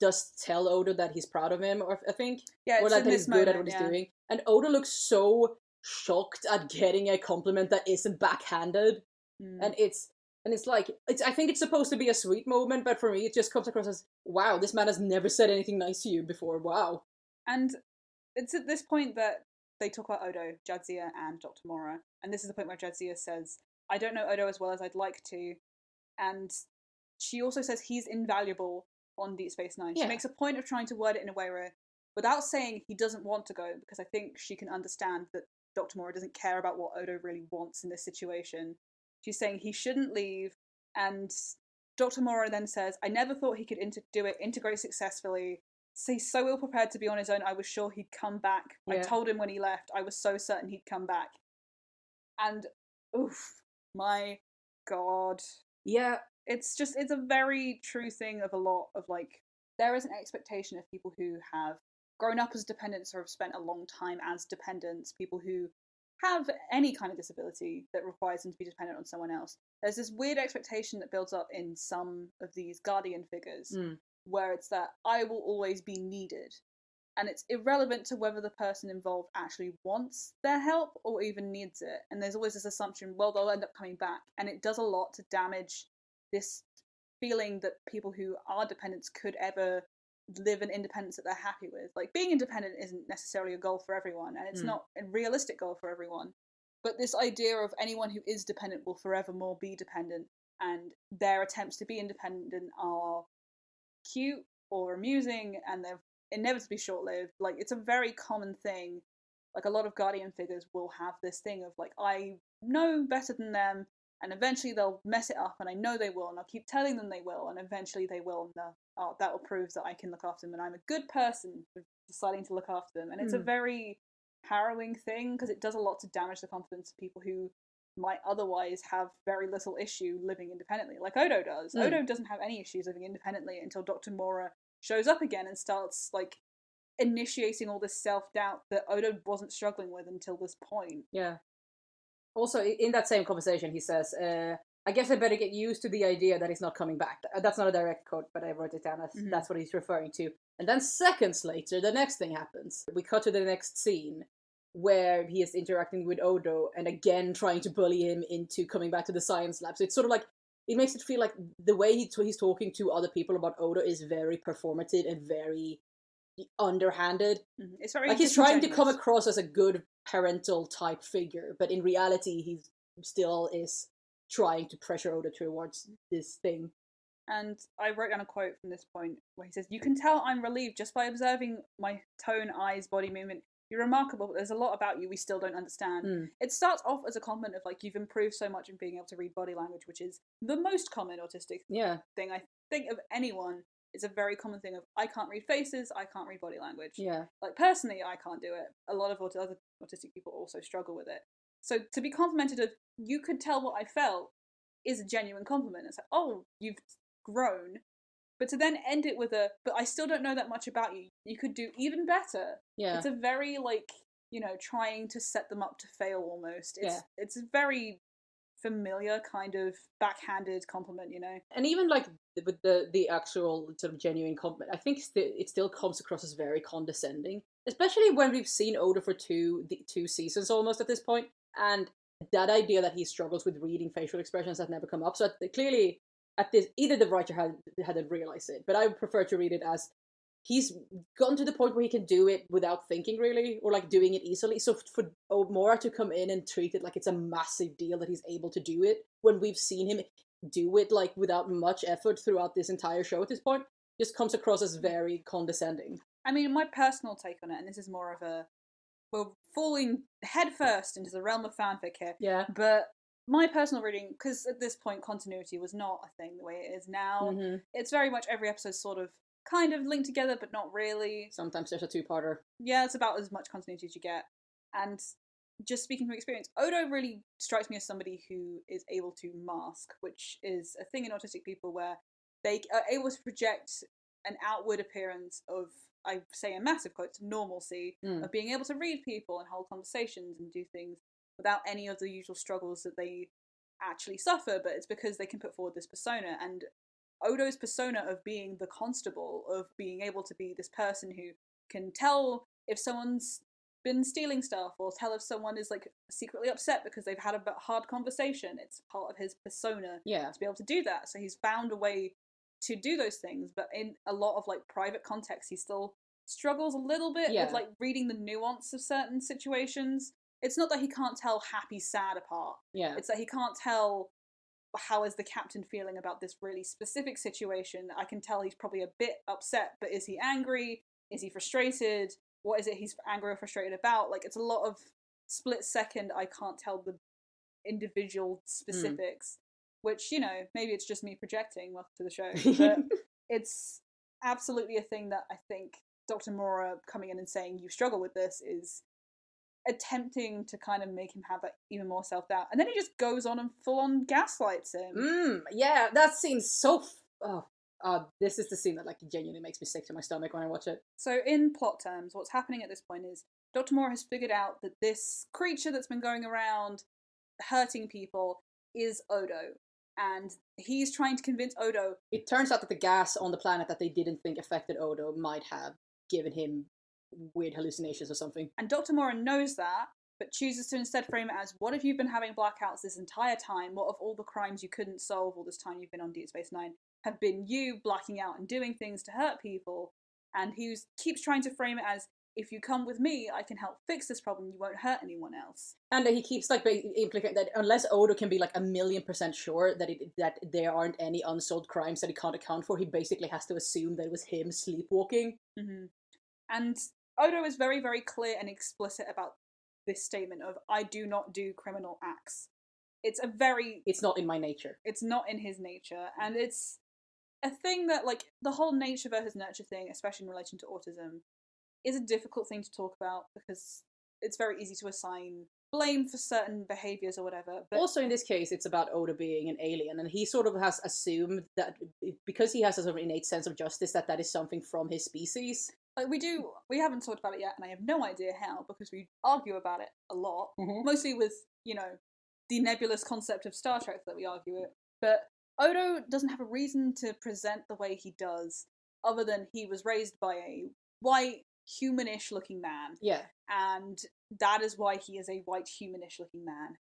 does tell Odo that he's proud of him, or I think, or that he's good at what he's doing. And Odo looks so shocked at getting a compliment that isn't backhanded. And it's like, I think it's supposed to be a sweet moment, but for me it just comes across as, wow, this man has never said anything nice to you before, wow. And it's at this point that they talk about Odo, Jadzia, and Dr. Mora, and this is the point where Jadzia says, I don't know Odo as well as I'd like to, and she also says he's invaluable on Deep Space Nine. She makes a point of trying to word it in a way where, without saying he doesn't want to go, because I think she can understand that Dr. Mora doesn't care about what Odo really wants in this situation. She's saying he shouldn't leave, and Dr. Mora then says, I never thought he could integrate successfully. So he's so ill prepared to be on his own, I was sure he'd come back. I told him when he left, I was so certain he'd come back. And, oof, my God. Yeah. It's a very true thing of a lot of, like, there is an expectation of people who have grown up as dependents or have spent a long time as dependents, people who have any kind of disability that requires them to be dependent on someone else. There's this weird expectation that builds up in some of these guardian figures where it's that I will always be needed. And it's irrelevant to whether the person involved actually wants their help or even needs it. And there's always this assumption, well, they'll end up coming back. And it does a lot to damage this feeling that people who are dependents could ever live an independence that they're happy with. Like, being independent isn't necessarily a goal for everyone, and it's not a realistic goal for everyone. But this idea of anyone who is dependent will forevermore be dependent, and their attempts to be independent are cute or amusing, and they're inevitably short-lived. Like, it's a very common thing. Like, a lot of guardian figures will have this thing of, like, I know better than them, and eventually they'll mess it up, and I know they will, and I'll keep telling them they will, and eventually they will, and that will prove that I can look after them, and I'm a good person for deciding to look after them. And it's a very harrowing thing, because it does a lot to damage the confidence of people who might otherwise have very little issue living independently, like Odo does. Odo doesn't have any issues living independently until Dr. Mora shows up again and starts, like, initiating all this self-doubt that Odo wasn't struggling with until this point. Yeah. Also, in that same conversation, he says, I guess I better get used to the idea that he's not coming back. That's not a direct quote, but I wrote it down as that's what he's referring to. And then seconds later, the next thing happens. We cut to the next scene where he is interacting with Odo and again trying to bully him into coming back to the science lab. So it's sort of like, it makes it feel like the way he's talking to other people about Odo is very performative and very underhanded. It's very like, he's trying to come across as a good parental type figure, but in reality he still is trying to pressure Oda towards this thing. And I wrote down a quote from this point where he says, "You can tell I'm relieved just by observing my tone, eyes, body movement. You're remarkable, but there's a lot about you we still don't understand." It starts off as a compliment of, like, you've improved so much in being able to read body language, which is the most common autistic thing I think of anyone. It's a very common thing of, I can't read faces, I can't read body language. Yeah. Like, personally, I can't do it. A lot of other autistic people also struggle with it. So to be complimented of, you could tell what I felt, is a genuine compliment. It's like, oh, you've grown. But to then end it with but I still don't know that much about you. You could do even better. Yeah. It's a very, like, trying to set them up to fail almost. It's a very familiar kind of backhanded compliment, And even, like, with the actual sort of genuine compliment, I think it still comes across as very condescending, especially when we've seen Oda for two seasons almost at this point, and that idea that he struggles with reading facial expressions has never come up. So clearly, at this, either the writer hadn't realized it, but I would prefer to read it as he's gotten to the point where he can do it without thinking, really, or, like, doing it easily. So for Mora to come in and treat it like it's a massive deal that he's able to do it, when we've seen him do it, like, without much effort throughout this entire show at this point, just comes across as very condescending. I mean, my personal take on it, and this is more of we're falling headfirst into the realm of fanfic here. Yeah. But my personal reading, because at this point continuity was not a thing the way it is now, it's very much every episode sort of kind of linked together, but not really. Sometimes there's a two-parter. Yeah, it's about as much continuity as you get. And just speaking from experience, Odo really strikes me as somebody who is able to mask, which is a thing in autistic people where they are able to project an outward appearance of, I say in massive quotes, normalcy, of being able to read people and hold conversations and do things without any of the usual struggles that they actually suffer, but it's because they can put forward this persona. And Odo's persona of being the constable, of being able to be this person who can tell if someone's been stealing stuff, or tell if someone is, like, secretly upset because they've had a hard conversation. It's part of his persona to be able to do that. So he's found a way to do those things, but in a lot of, like, private contexts, he still struggles a little bit with, like, reading the nuance of certain situations. It's not that he can't tell happy, sad apart. It's that he can't tell, how is the captain feeling about this really specific situation. I can tell he's probably a bit upset, but is he angry? Is he frustrated? What is it he's angry or frustrated about? Like, it's a lot of split second, I can't tell the individual specifics, which, maybe it's just me projecting. Welcome to the show. But it's absolutely a thing that I think Dr. Mora coming in and saying you struggle with this is attempting to kind of make him have that even more self-doubt. And then he just goes on and full-on gaslights him. Yeah, that scene's so... this is the scene that, like, genuinely makes me sick to my stomach when I watch it. So in plot terms, what's happening at this point is Dr. Moore has figured out that this creature that's been going around hurting people is Odo. And he's trying to convince Odo... It turns out that the gas on the planet that they didn't think affected Odo might have given him weird hallucinations or something. And Dr. Moore knows that, but chooses to instead frame it as, what if you've been having blackouts this entire time? What if all the crimes you couldn't solve all this time you've been on Deep Space Nine have been you blacking out and doing things to hurt people? And he keeps trying to frame it as, if you come with me, I can help fix this problem. You won't hurt anyone else. And he keeps like implicating that unless Odo can be like 1,000,000% sure that there aren't any unsolved crimes that he can't account for, he basically has to assume that it was him sleepwalking. Mm-hmm. And Odo is very, very clear and explicit about this statement of, I do not do criminal acts. It's not in my nature. It's not in his nature. And it's a thing that, like, the whole nature versus nurture thing, especially in relation to autism, is a difficult thing to talk about because it's very easy to assign blame for certain behaviors or whatever. But also in this case, it's about Odo being an alien, and he sort of has assumed that because he has a sort of innate sense of justice, that is something from his species. Like, we haven't talked about it yet, and I have no idea how, because we argue about it a lot. Mm-hmm. Mostly with, the nebulous concept of Star Trek that we argue it. But Odo doesn't have a reason to present the way he does, other than he was raised by a white, humanish looking man. Yeah. And that is why he is a white, humanish looking man.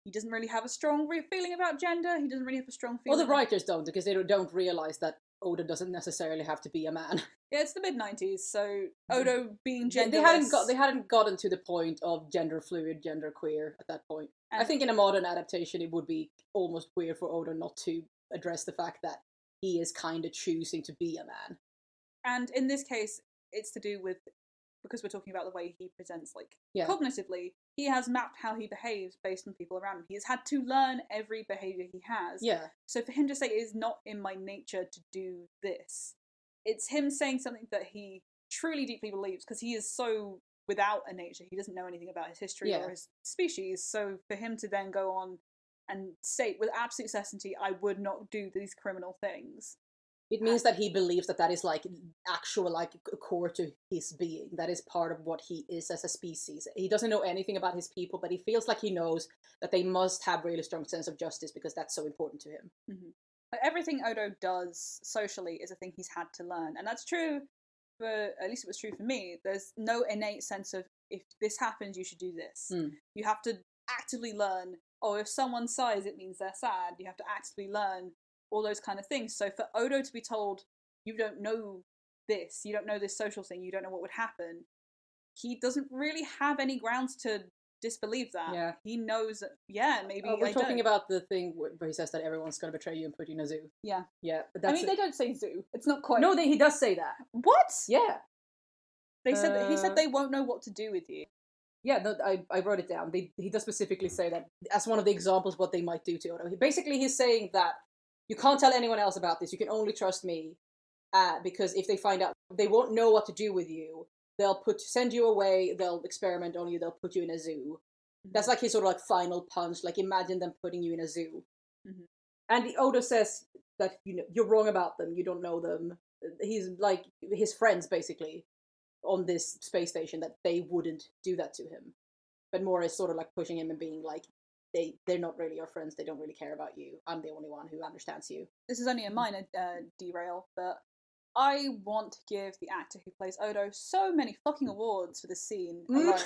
He doesn't really have a strong feeling about gender. He doesn't really have a strong feeling. Well, the writers don't, because they don't realize that Odo doesn't necessarily have to be a man. Yeah, it's the mid-90s, so Odo being genderless... They hadn't gotten to the point of gender fluid, gender queer at that point. And I think in a modern adaptation it would be almost weird for Odo not to address the fact that he is kind of choosing to be a man. And in this case, it's to do with, because we're talking about the way he presents, like, cognitively, he has mapped how he behaves based on people around him. He has had to learn every behaviour he has. Yeah. So for him to say, it is not in my nature to do this, it's him saying something that he truly deeply believes, because he is so without a nature. He doesn't know anything about his history or his species. So for him to then go on and state with absolute certainty, I would not do these criminal things. It means that he believes that is, like, actual, like, core to his being. That is part of what he is as a species. He doesn't know anything about his people, but he feels like he knows that they must have really strong sense of justice because that's so important to him. Mm-hmm. But everything Odo does socially is a thing he's had to learn. And that's true for, at least it was true for me. There's no innate sense of, if this happens, you should do this. You have to actively learn, if someone sighs, it means they're sad. You have to actively learn all those kind of things. So for Odo to be told, you don't know this, you don't know this social thing, you don't know what would happen, he doesn't really have any grounds to disbelieve that. Yeah. He knows that, maybe we're talking about the thing where he says that everyone's going to betray you and put you in a zoo. Yeah. Yeah. But that's they don't say zoo. It's not quite... No, he does say that. What? Yeah. He said they won't know what to do with you. Yeah, no, I wrote it down. He does specifically say that as one of the examples what they might do to Odo. He's saying that you can't tell anyone else about this. You can only trust me, because if they find out, they won't know what to do with you. They'll send you away. They'll experiment on you. They'll put you in a zoo. Mm-hmm. That's like his sort of like final punch. Like, imagine them putting you in a zoo. Mm-hmm. And Odo says that you're wrong about them. You don't know them. He's like his friends basically on this space station, that they wouldn't do that to him. But Moore is sort of like pushing him and being like, they're not really your friends. They don't really care about you. I'm the only one who understands you. This is only a minor derail, but I want to give the actor who plays Odo so many fucking awards for this scene alone.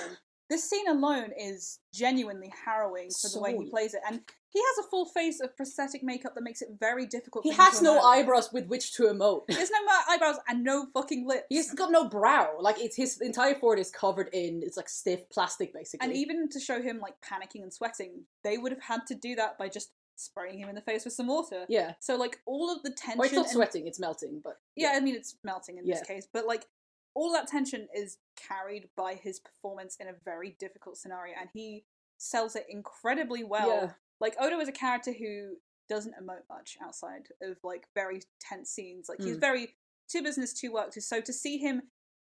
This scene alone is genuinely harrowing for the way he plays it. And he has a full face of prosthetic makeup that makes it very difficult for him to He has no eyebrows with which to emote. He has no eyebrows and no fucking lips. He's got no brow. Like, his entire forehead is covered in, it's like stiff plastic, basically. And even to show him, like, panicking and sweating, they would have had to do that by just spraying him in the face with some water. Yeah. So, like, all of the tension... Well, it's not sweating, it's melting, but... Yeah, I mean, it's melting in this case. But, like, all that tension is carried by his performance in a very difficult scenario, and he sells it incredibly well. Yeah. Like, Odo is a character who doesn't emote much outside of, like, very tense scenes. Like, he's very to business, to work. So to see him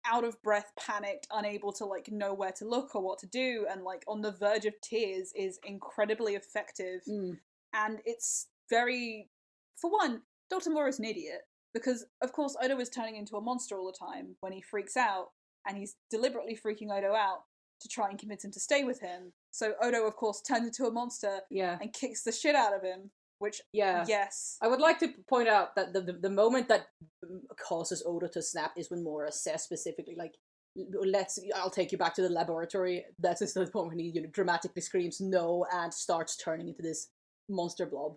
out of breath, panicked, unable to like know where to look or what to do, and like on the verge of tears is incredibly effective. And it's very, for one, Dr. Moore is an idiot because of course Odo is turning into a monster all the time when he freaks out, and he's deliberately freaking Odo out to try and convince him to stay with him. So Odo of course turns into a monster and kicks the shit out of him. Which, yes. I would like to point out that the moment that causes Odo to snap is when Mora says specifically, like, I'll take you back to the laboratory. That's the point when he dramatically screams no and starts turning into this monster blob.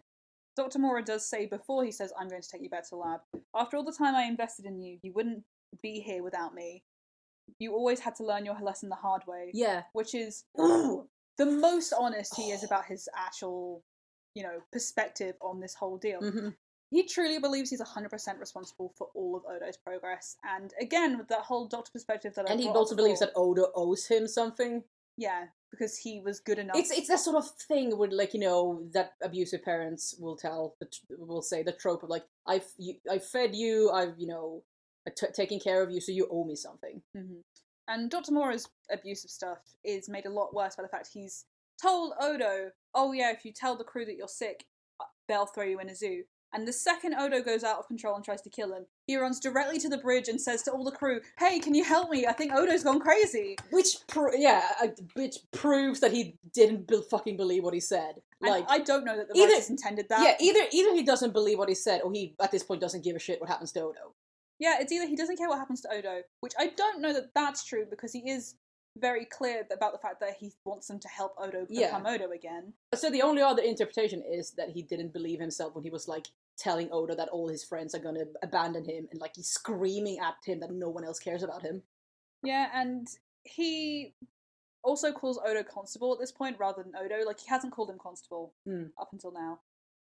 Dr. Mora does say before he says, I'm going to take you back to the lab, after all the time I invested in you, you wouldn't be here without me. You always had to learn your lesson the hard way. Yeah. Which is the most honest he is about his actual... perspective on this whole deal. He truly believes he's 100% responsible for all of Odo's progress. And again, with that whole doctor perspective that I brought up before. And he also believes that Odo owes him something. Yeah, because he was good enough. It's that sort of thing where, like, that abusive parents will say the trope of, like, I've fed you, I've, taken care of you, so you owe me something. And Dr. Mora's abusive stuff is made a lot worse by the fact he's told Odo, oh yeah, if you tell the crew that you're sick, they'll throw you in a zoo. And the second Odo goes out of control and tries to kill him, he runs directly to the bridge and says to all the crew, hey, can you help me? I think Odo's gone crazy. Which proves that he didn't fucking believe what he said. Like, I don't know that the writers intended that. Yeah, either he doesn't believe what he said, or he, at this point, doesn't give a shit what happens to Odo. Yeah, it's either he doesn't care what happens to Odo, which I don't know that that's true, because he is very clear about the fact that he wants them to help Odo become Odo again. So the only other interpretation is that he didn't believe himself when he was, like, telling Odo that all his friends are gonna abandon him, and, like, he's screaming at him that no one else cares about him. Yeah, and he also calls Odo Constable at this point rather than Odo. Like, he hasn't called him Constable up until now.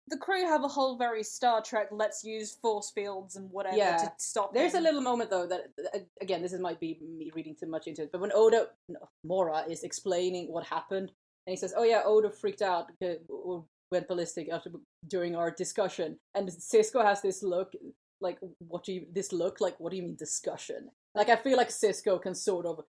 The crew have a whole very Star Trek, let's use force fields and whatever to stop There's him. a little moment, though, that, again, might be me reading too much into it, but when Mora is explaining what happened, and he says, oh yeah, Odo freaked out, went ballistic during our discussion, and Sisko has this look, like, what do you mean discussion? Like, I feel like Sisko can sort of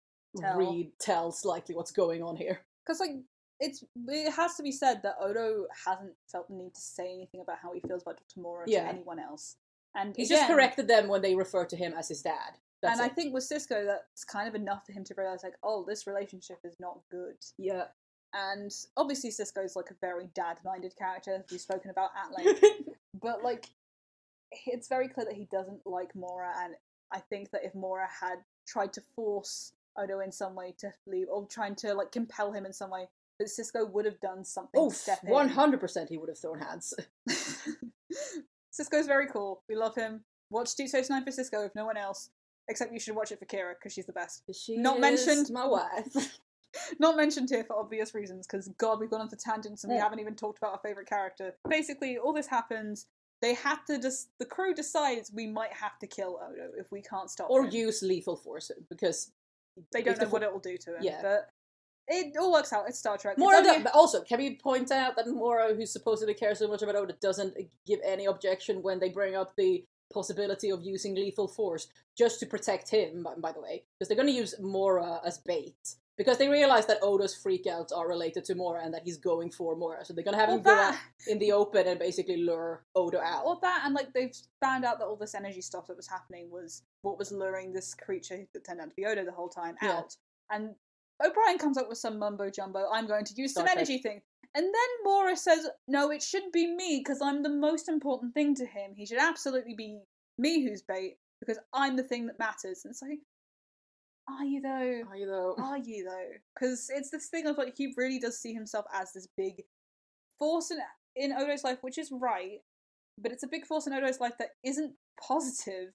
tell slightly what's going on here. Because, like, it has to be said that Odo hasn't felt the need to say anything about how he feels about Dr. Mora to anyone else. And he's just corrected them when they refer to him as his dad. That's I think with Sisko, that's kind of enough for him to realise, like, oh, this relationship is not good. Yeah. And obviously Sisko's, like, a very dad-minded character, we've spoken about at length. But, like, it's very clear that he doesn't like Mora, and I think that if Mora had tried to force Odo in some way to leave, or trying to, like, compel him in some way, that Sisko would have done something to step in. 100% he would have thrown hands. Sisko's very cool. We love him. Watch Deep Space Nine for Sisko, if no one else. Except you should watch it for Kira, because she's the best. She is my wife. Not mentioned here for obvious reasons, because, God, we've gone on to tangents and we haven't even talked about our favourite character. Basically, all this happens. They have to the crew decides we might have to kill Odo if we can't stop him. Or use lethal force, because... They don't know what it will do to him. Yeah. But it all works out. It's Star Trek. But also, can we point out that Mora, who supposedly cares so much about Odo, doesn't give any objection when they bring up the possibility of using lethal force just to protect him, by the way, because they're going to use Mora as bait. Because they realize that Odo's freakouts are related to Mora and that he's going for Mora. So they're going to have him go out in the open and basically lure Odo out. Or that, and like they've found out that all this energy stuff that was happening was what was luring this creature that turned out to be Odo the whole time out. And O'Brien comes up with some mumbo jumbo, I'm going to use some energy thing. And then Mora says, no, it shouldn't be me because I'm the most important thing to him. He should absolutely be me who's bait because I'm the thing that matters. And it's like, are you though? Are you though? Are you though? Because it's this thing of like, he really does see himself as this big force in Odo's life, which is right, but it's a big force in Odo's life that isn't positive.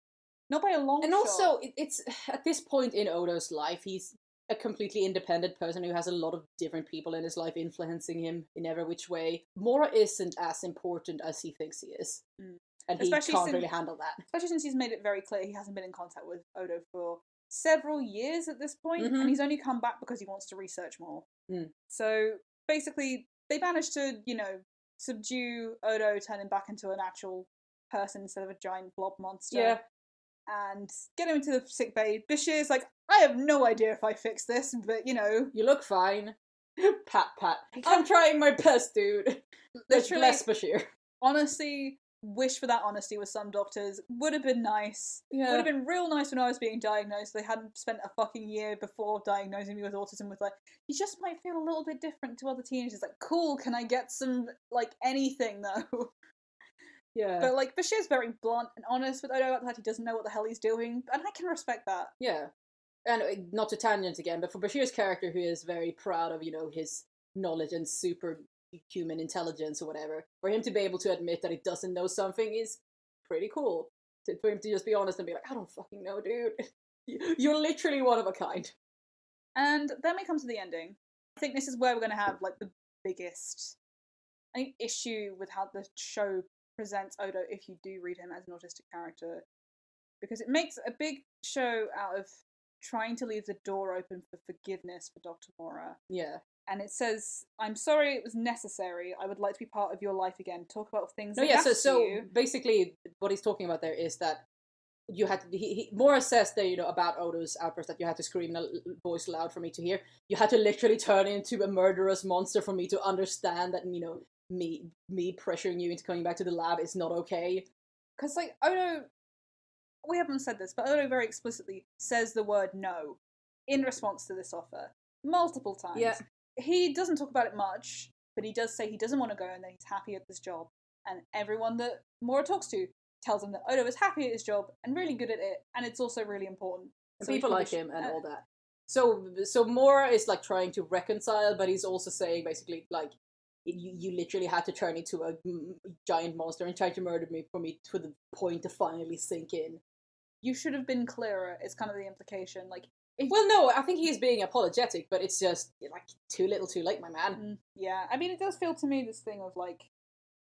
Not by a long shot. And also, it's at this point in Odo's life, he's a completely independent person who has a lot of different people in his life influencing him in every which way. Mora isn't as important as he thinks he is. And he can't really handle that. Especially since he's made it very clear he hasn't been in contact with Odo for several years at this point, and he's only come back because he wants to research more. So basically, they managed to, subdue Odo, turn him back into an actual person instead of a giant blob monster. Yeah. and get him into the sick bay. Bashir's like, I have no idea if I fix this, but you look fine. Pat. I'm trying my best, dude. Literally, Bless Bashir. Honestly, wish for that honesty with some doctors. Would have been nice. Yeah. Would have been real nice when I was being diagnosed. They hadn't spent a fucking year before diagnosing me with autism with like, you just might feel a little bit different to other teenagers. Like, cool, can I get some, like, anything though? Yeah. But like, Bashir's very blunt and honest with Odo about that. He doesn't know what the hell he's doing, and I can respect that. Yeah. And not to tangent again, but for Bashir's character, who is very proud of, his knowledge and superhuman intelligence or whatever, for him to be able to admit that he doesn't know something is pretty cool. For him to just be honest and be like, I don't fucking know, dude. You're literally one of a kind. And then we come to the ending. I think this is where we're going to have like the biggest issue with how the show presents Odo if you do read him as an autistic character, because it makes a big show out of trying to leave the door open for forgiveness for Dr. Mora. Yeah. And it says, I'm sorry it was necessary. I would like to be part of your life again. Talk about things no, that yeah, got so you. basically what he's talking about there is that you had to, Mora says that, about Odo's outburst that you had to scream in a voice loud for me to hear. You had to literally turn into a murderous monster for me to understand that, me pressuring you into coming back to the lab is not okay. Because, like, Odo, we haven't said this, but Odo very explicitly says the word no in response to this offer multiple times. Yeah. He doesn't talk about it much, but he does say he doesn't want to go and that he's happy at this job. And everyone that Mora talks to tells him that Odo is happy at his job and really good at it, and it's also really important. So people like him and all that. So Mora is like trying to reconcile, but he's also saying basically like, you literally had to turn into a giant monster and try to murder me for the point to finally sink in. You should have been clearer, is kind of the implication. Like, well, no, I think he's being apologetic, but it's just like too little too late, my man. Yeah, I mean, it does feel to me this thing of like,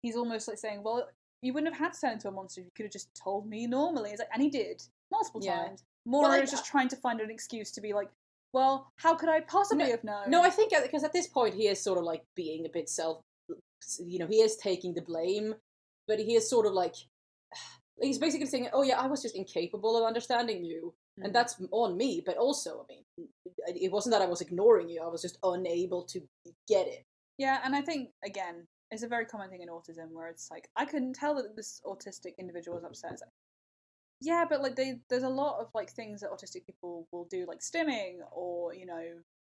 he's almost like saying, well, you wouldn't have had to turn into a monster if you could have just told me normally. It's like, and he did multiple times. Mora is just trying to find an excuse to be like, well, how could I possibly have known? No, I think because at this point he is sort of like being a bit he is taking the blame, but he is sort of like, he's basically saying, oh yeah, I was just incapable of understanding you, and that's on me, but also, I mean, it wasn't that I was ignoring you, I was just unable to get it. Yeah, and I think, again, it's a very common thing in autism where it's like, I couldn't tell that this autistic individual was upset. It's like, yeah, but like there's a lot of like things that autistic people will do, like stimming or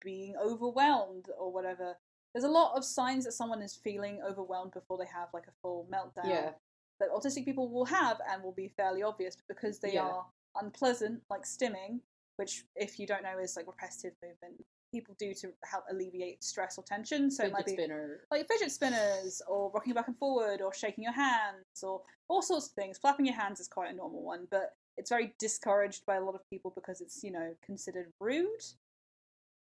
being overwhelmed or whatever. There's a lot of signs that someone is feeling overwhelmed before they have like a full meltdown. Yeah. That autistic people will have and will be fairly obvious because they are unpleasant, like stimming, which if you don't know is like repetitive movement people do to help alleviate stress or tension. So it might be like fidget spinners or rocking back and forward or shaking your hands or all sorts of things. Flapping your hands is quite a normal one, but it's very discouraged by a lot of people because it's, considered rude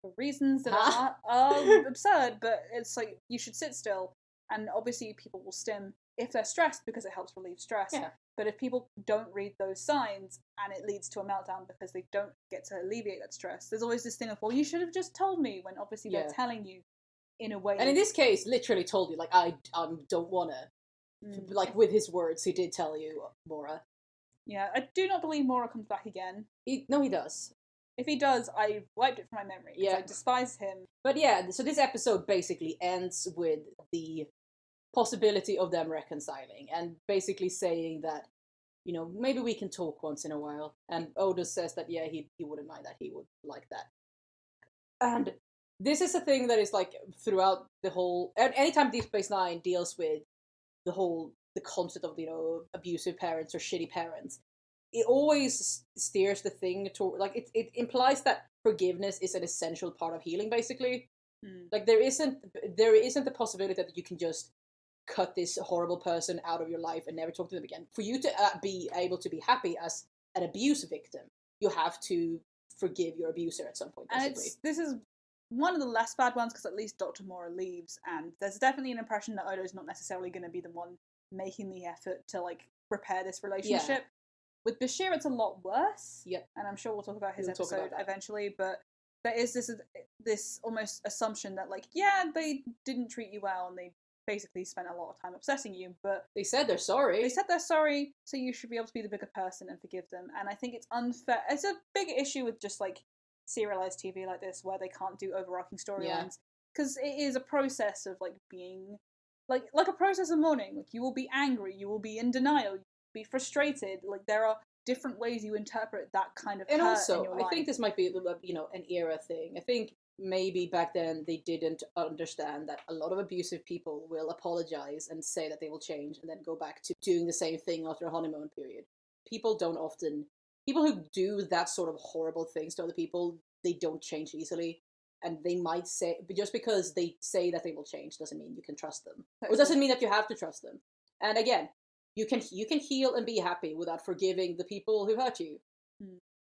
for reasons that are absurd, but it's like you should sit still. And obviously people will stim if they're stressed because it helps relieve stress. Yeah. But if people don't read those signs and it leads to a meltdown because they don't get to alleviate that stress, there's always this thing of, well, you should have just told me, when obviously they're telling you in a way. And in this case, literally told you, like, I don't want to. Like, with his words, he did tell you, Mora. Yeah, I do not believe Mora comes back again. No, he does. If he does, I wiped it from my memory, because I despise him. But yeah, so this episode basically ends with the possibility of them reconciling and basically saying that, maybe we can talk once in a while. And Odo says that, yeah, he wouldn't mind that, he would like that. And this is a thing that is like throughout the whole, anytime Deep Space Nine deals with the concept of, abusive parents or shitty parents, it always steers the thing toward, like, it implies that forgiveness is an essential part of healing, basically. Like, there isn't the possibility that you can just cut this horrible person out of your life and never talk to them again. For you to be able to be happy as an abuse victim, you have to forgive your abuser at some point, basically. And this is one of the less bad ones, because at least Dr. Mora leaves, and there's definitely an impression that Odo's not necessarily going to be the one making the effort to, like, repair this relationship. Yeah. With Bashir, it's a lot worse. Yep. And I'm sure we'll talk about his episode eventually, but there is this almost assumption that, like, yeah, they didn't treat you well, and they basically spent a lot of time obsessing you, but They said they're sorry. they said they're sorry, so you should be able to be the bigger person and forgive them. And I think it's unfair. It's a big issue with just like serialized TV like this, where they can't do overarching storylines, because it is a process of like being like a process of mourning. Like you will be angry, you will be in denial, you will be frustrated. Like there are different ways you interpret that kind of hurt And also, in your life. I think this might be, you know, an era thing. I think maybe back then they didn't understand that a lot of abusive people will apologize and say that they will change and then go back to doing the same thing after a honeymoon period. People don't often, people who do that sort of horrible things to other people, they don't change easily. And they might say, but just because they say that they will change doesn't mean you can trust them. Or doesn't mean that you have to trust them. And again, you can heal and be happy without forgiving the people who hurt you.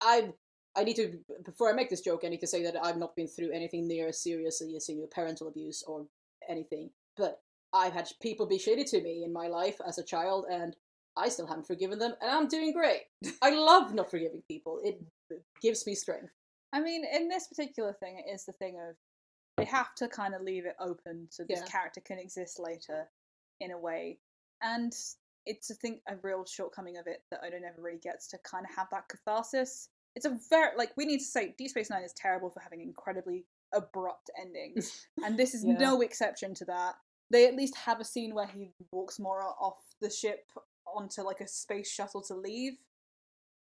I need to, before I make this joke, I need to say that I've not been through anything near as serious as, you know, parental abuse or anything. But I've had people be shitty to me in my life as a child, and I still haven't forgiven them, and I'm doing great. I love not forgiving people. It gives me strength. I mean, in this particular thing, it is the thing of they have to kind of leave it open so this character can exist later, in a way, and it's a real shortcoming of it that Oda never really gets to kind of have that catharsis. It's a very, like, we need to say Deep Space Nine is terrible for having incredibly abrupt endings, and this is no exception to that. They at least have a scene where he walks Mora off the ship onto like a space shuttle to leave.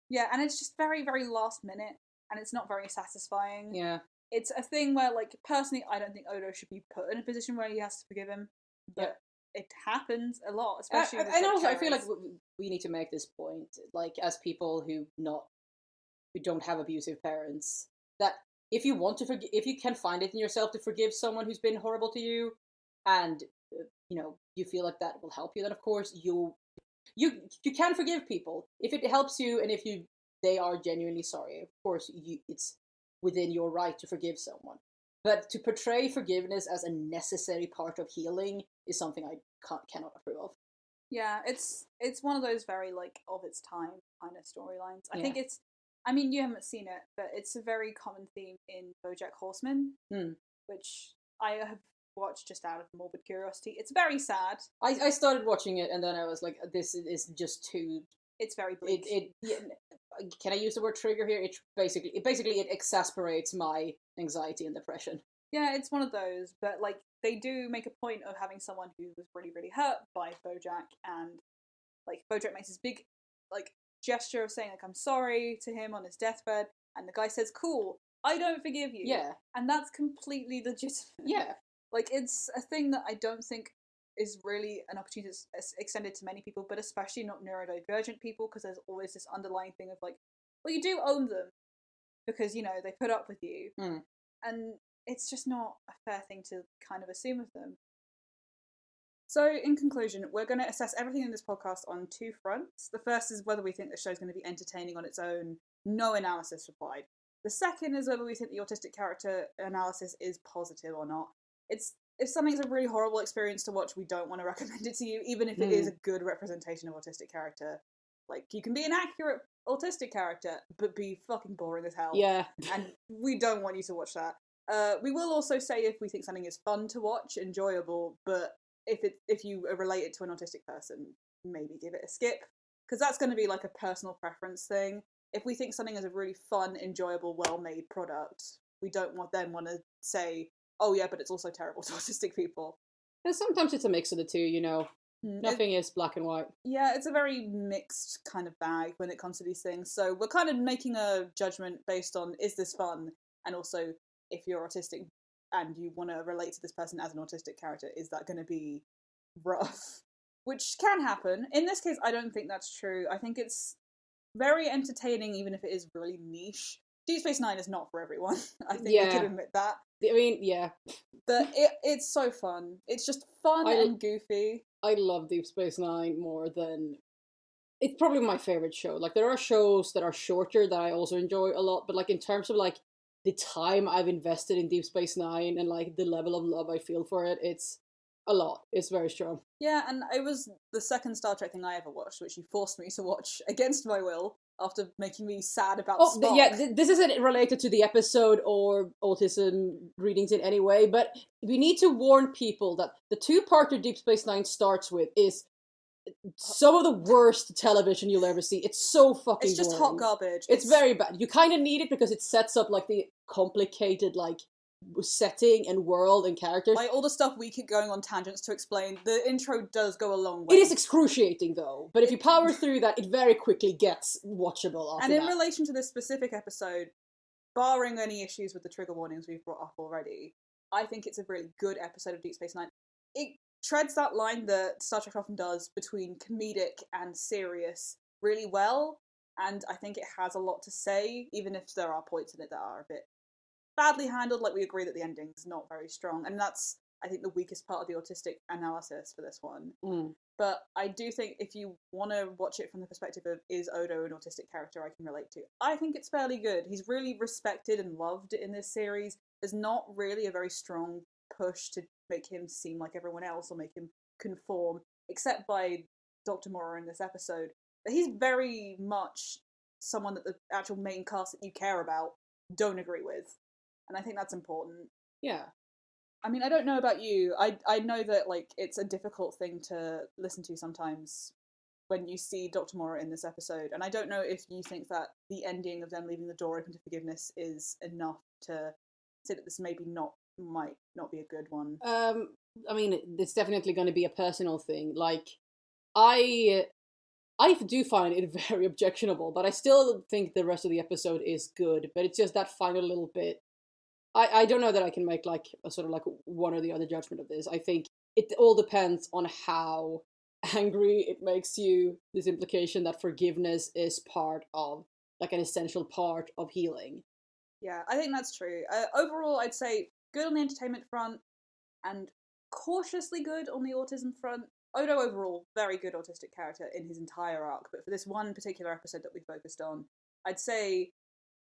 Yeah, and it's just very, very last minute, and it's not very satisfying. Yeah. It's a thing where, like, personally, I don't think Odo should be put in a position where he has to forgive him, but it happens a lot, especially with, and like, also, I feel like terrorists. we need to make this point, like, as people who don't have abusive parents, that if you want to forgive, if you can find it in yourself to forgive someone who's been horrible to you, and you know, you feel like that will help you, then of course you can forgive people if it helps you, and if they are genuinely sorry. Of course, it's within your right to forgive someone. But to portray forgiveness as a necessary part of healing is something I cannot approve of. Yeah, it's one of those very, like, of its time kind of storylines. I think it's, I mean, you haven't seen it, but it's a very common theme in BoJack Horseman, which I have watched just out of morbid curiosity. It's very sad. I started watching it, and then I was like, this is just too... It's very bleak. Can I use the word trigger here? It basically exasperates my anxiety and depression. Yeah, it's one of those, but, like, they do make a point of having someone who was really, really hurt by BoJack, and, like, BoJack makes this big, like, gesture of saying, like, I'm sorry to him on his deathbed, and the guy says, cool, I don't forgive you. Yeah. And that's completely legitimate. Yeah. Like, it's a thing that I don't think is really an opportunity that's extended to many people, but especially not neurodivergent people, because there's always this underlying thing of, like, well, you do own them, because, you know, they put up with you. And it's just not a fair thing to kind of assume of them. So, in conclusion, we're going to assess everything in this podcast on two fronts. The first is whether we think the show's going to be entertaining on its own, no analysis required. The second is whether we think the autistic character analysis is positive or not. If something's a really horrible experience to watch, we don't want to recommend it to you, even if it is a good representation of autistic character. Like, you can be an accurate autistic character, but be fucking boring as hell. Yeah. And we don't want you to watch that. We will also say if we think something is fun to watch, enjoyable, but if you relate it to an autistic person, maybe give it a skip, because that's going to be like a personal preference thing. If we think something is a really fun, enjoyable, well-made product, we don't want to say, oh yeah, but it's also terrible to autistic people. And sometimes it's a mix of the two, you know. Nothing is black and white. Yeah, it's a very mixed kind of bag when it comes to these things. So we're kind of making a judgment based on, is this fun? And also, if you're autistic and you want to relate to this person as an autistic character, is that going to be rough? Which can happen. In this case, I don't think that's true. I think it's very entertaining, even if it is really niche. Deep Space Nine is not for everyone. I think we can admit that. I mean, yeah. But it's so fun. It's just fun and goofy. I love Deep Space Nine more than... It's probably my favorite show. Like, there are shows that are shorter that I also enjoy a lot, but, like, in terms of, like, the time I've invested in Deep Space Nine and, like, the level of love I feel for it, it's a lot. It's very strong. Yeah, and it was the second Star Trek thing I ever watched, which you forced me to watch against my will. after making me sad about Oh, Spock. this isn't related to the episode or autism readings in any way, but we need to warn people that the two-parter Deep Space Nine starts with is some of the worst television you'll ever see. It's so fucking It's just boring. hot garbage. It's very bad. You kind of need it because it sets up like the complicated like setting and world and characters. Like all the stuff we keep going on tangents to explain, the intro does go a long way. It is excruciating though, but if you power through that, it very quickly gets watchable after And in that. relation to this specific episode, barring any issues with the trigger warnings we've brought up already, I think it's a really good episode of Deep Space Nine. It treads that line that Star Trek often does between comedic and serious really well, and I think it has a lot to say, even if there are points in it that are a bit badly handled. Like, we agree that the ending's not very strong, and that's, I think, the weakest part of the autistic analysis for this one. But I do think if you want to watch it from the perspective of, is Odo an autistic character I can relate to, I think it's fairly good. He's really respected and loved in this series. There's not really a very strong push to make him seem like everyone else or make him conform, except by Dr. Mora in this episode. But he's very much someone that the actual main cast that you care about don't agree with. And I think that's important. Yeah. I mean, I don't know about you. I know that, like, it's a difficult thing to listen to sometimes when you see Dr. Mora in this episode. And I don't know if you think that the ending of them leaving the door open to forgiveness is enough to say that this might not be a good one. I mean, it's definitely going to be a personal thing. Like, I do find it very objectionable, but I still think the rest of the episode is good. But it's just that final little bit. I don't know that I can make like a sort of like one or the other judgment of this. I think it all depends on how angry it makes you. This implication that forgiveness is part of, like, an essential part of healing. Yeah, I think that's true. Overall, I'd say good on the entertainment front and cautiously good on the autism front. Odo overall, very good autistic character in his entire arc, but for this one particular episode that we focused on, I'd say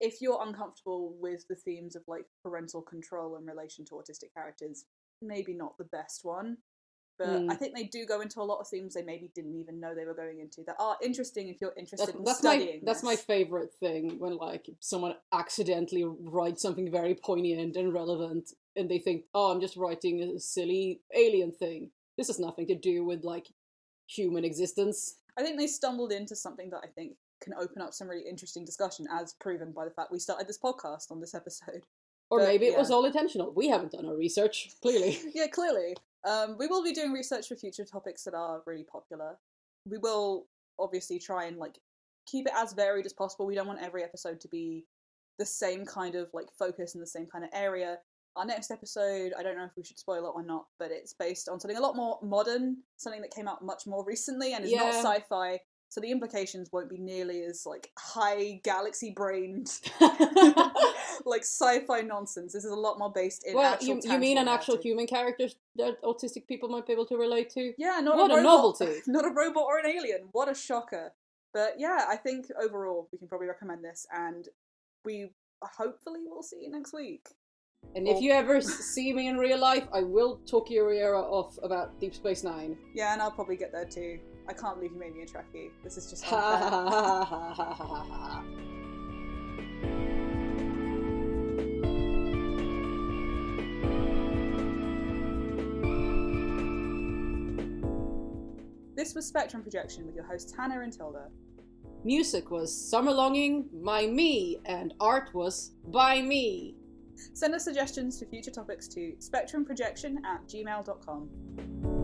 if you're uncomfortable with the themes of like parental control in relation to autistic characters, maybe not the best one. But I think they do go into a lot of themes they maybe didn't even know they were going into that are interesting if you're interested in studying That's my favorite thing, when like someone accidentally writes something very poignant and relevant and they think, oh, I'm just writing a silly alien thing. This has nothing to do with like human existence. I think they stumbled into something that I think can open up some really interesting discussion, as proven by the fact we started this podcast on this episode. Or maybe it was all intentional. We haven't done our research, clearly. Yeah, clearly. We will be doing research for future topics that are really popular. We will obviously try and like keep it as varied as possible. We don't want every episode to be the same kind of like focus in the same kind of area. Our next episode, I don't know if we should spoil it or not, but it's based on something a lot more modern, something that came out much more recently and is not sci-fi. So the implications won't be nearly as like high galaxy brained like sci-fi nonsense. This is a lot more based in actual you mean an actual reality. human character that autistic people might be able to relate to? Yeah, not what a robot, novelty. Not a robot or an alien. What a shocker. But yeah, I think overall we can probably recommend this, and we hopefully will see you next week. And if you ever see me in real life, I will talk your ear off about Deep Space Nine. Yeah, and I'll probably get there too. I can't believe you made me a Trekkie. This is just Ha unfair. ha ha ha ha ha ha. This was Spectrum Projection with your hosts Hannah and Tilda. Music was Summer Longing by me, and art was by me. Send us suggestions for future topics to spectrumprojection@gmail.com.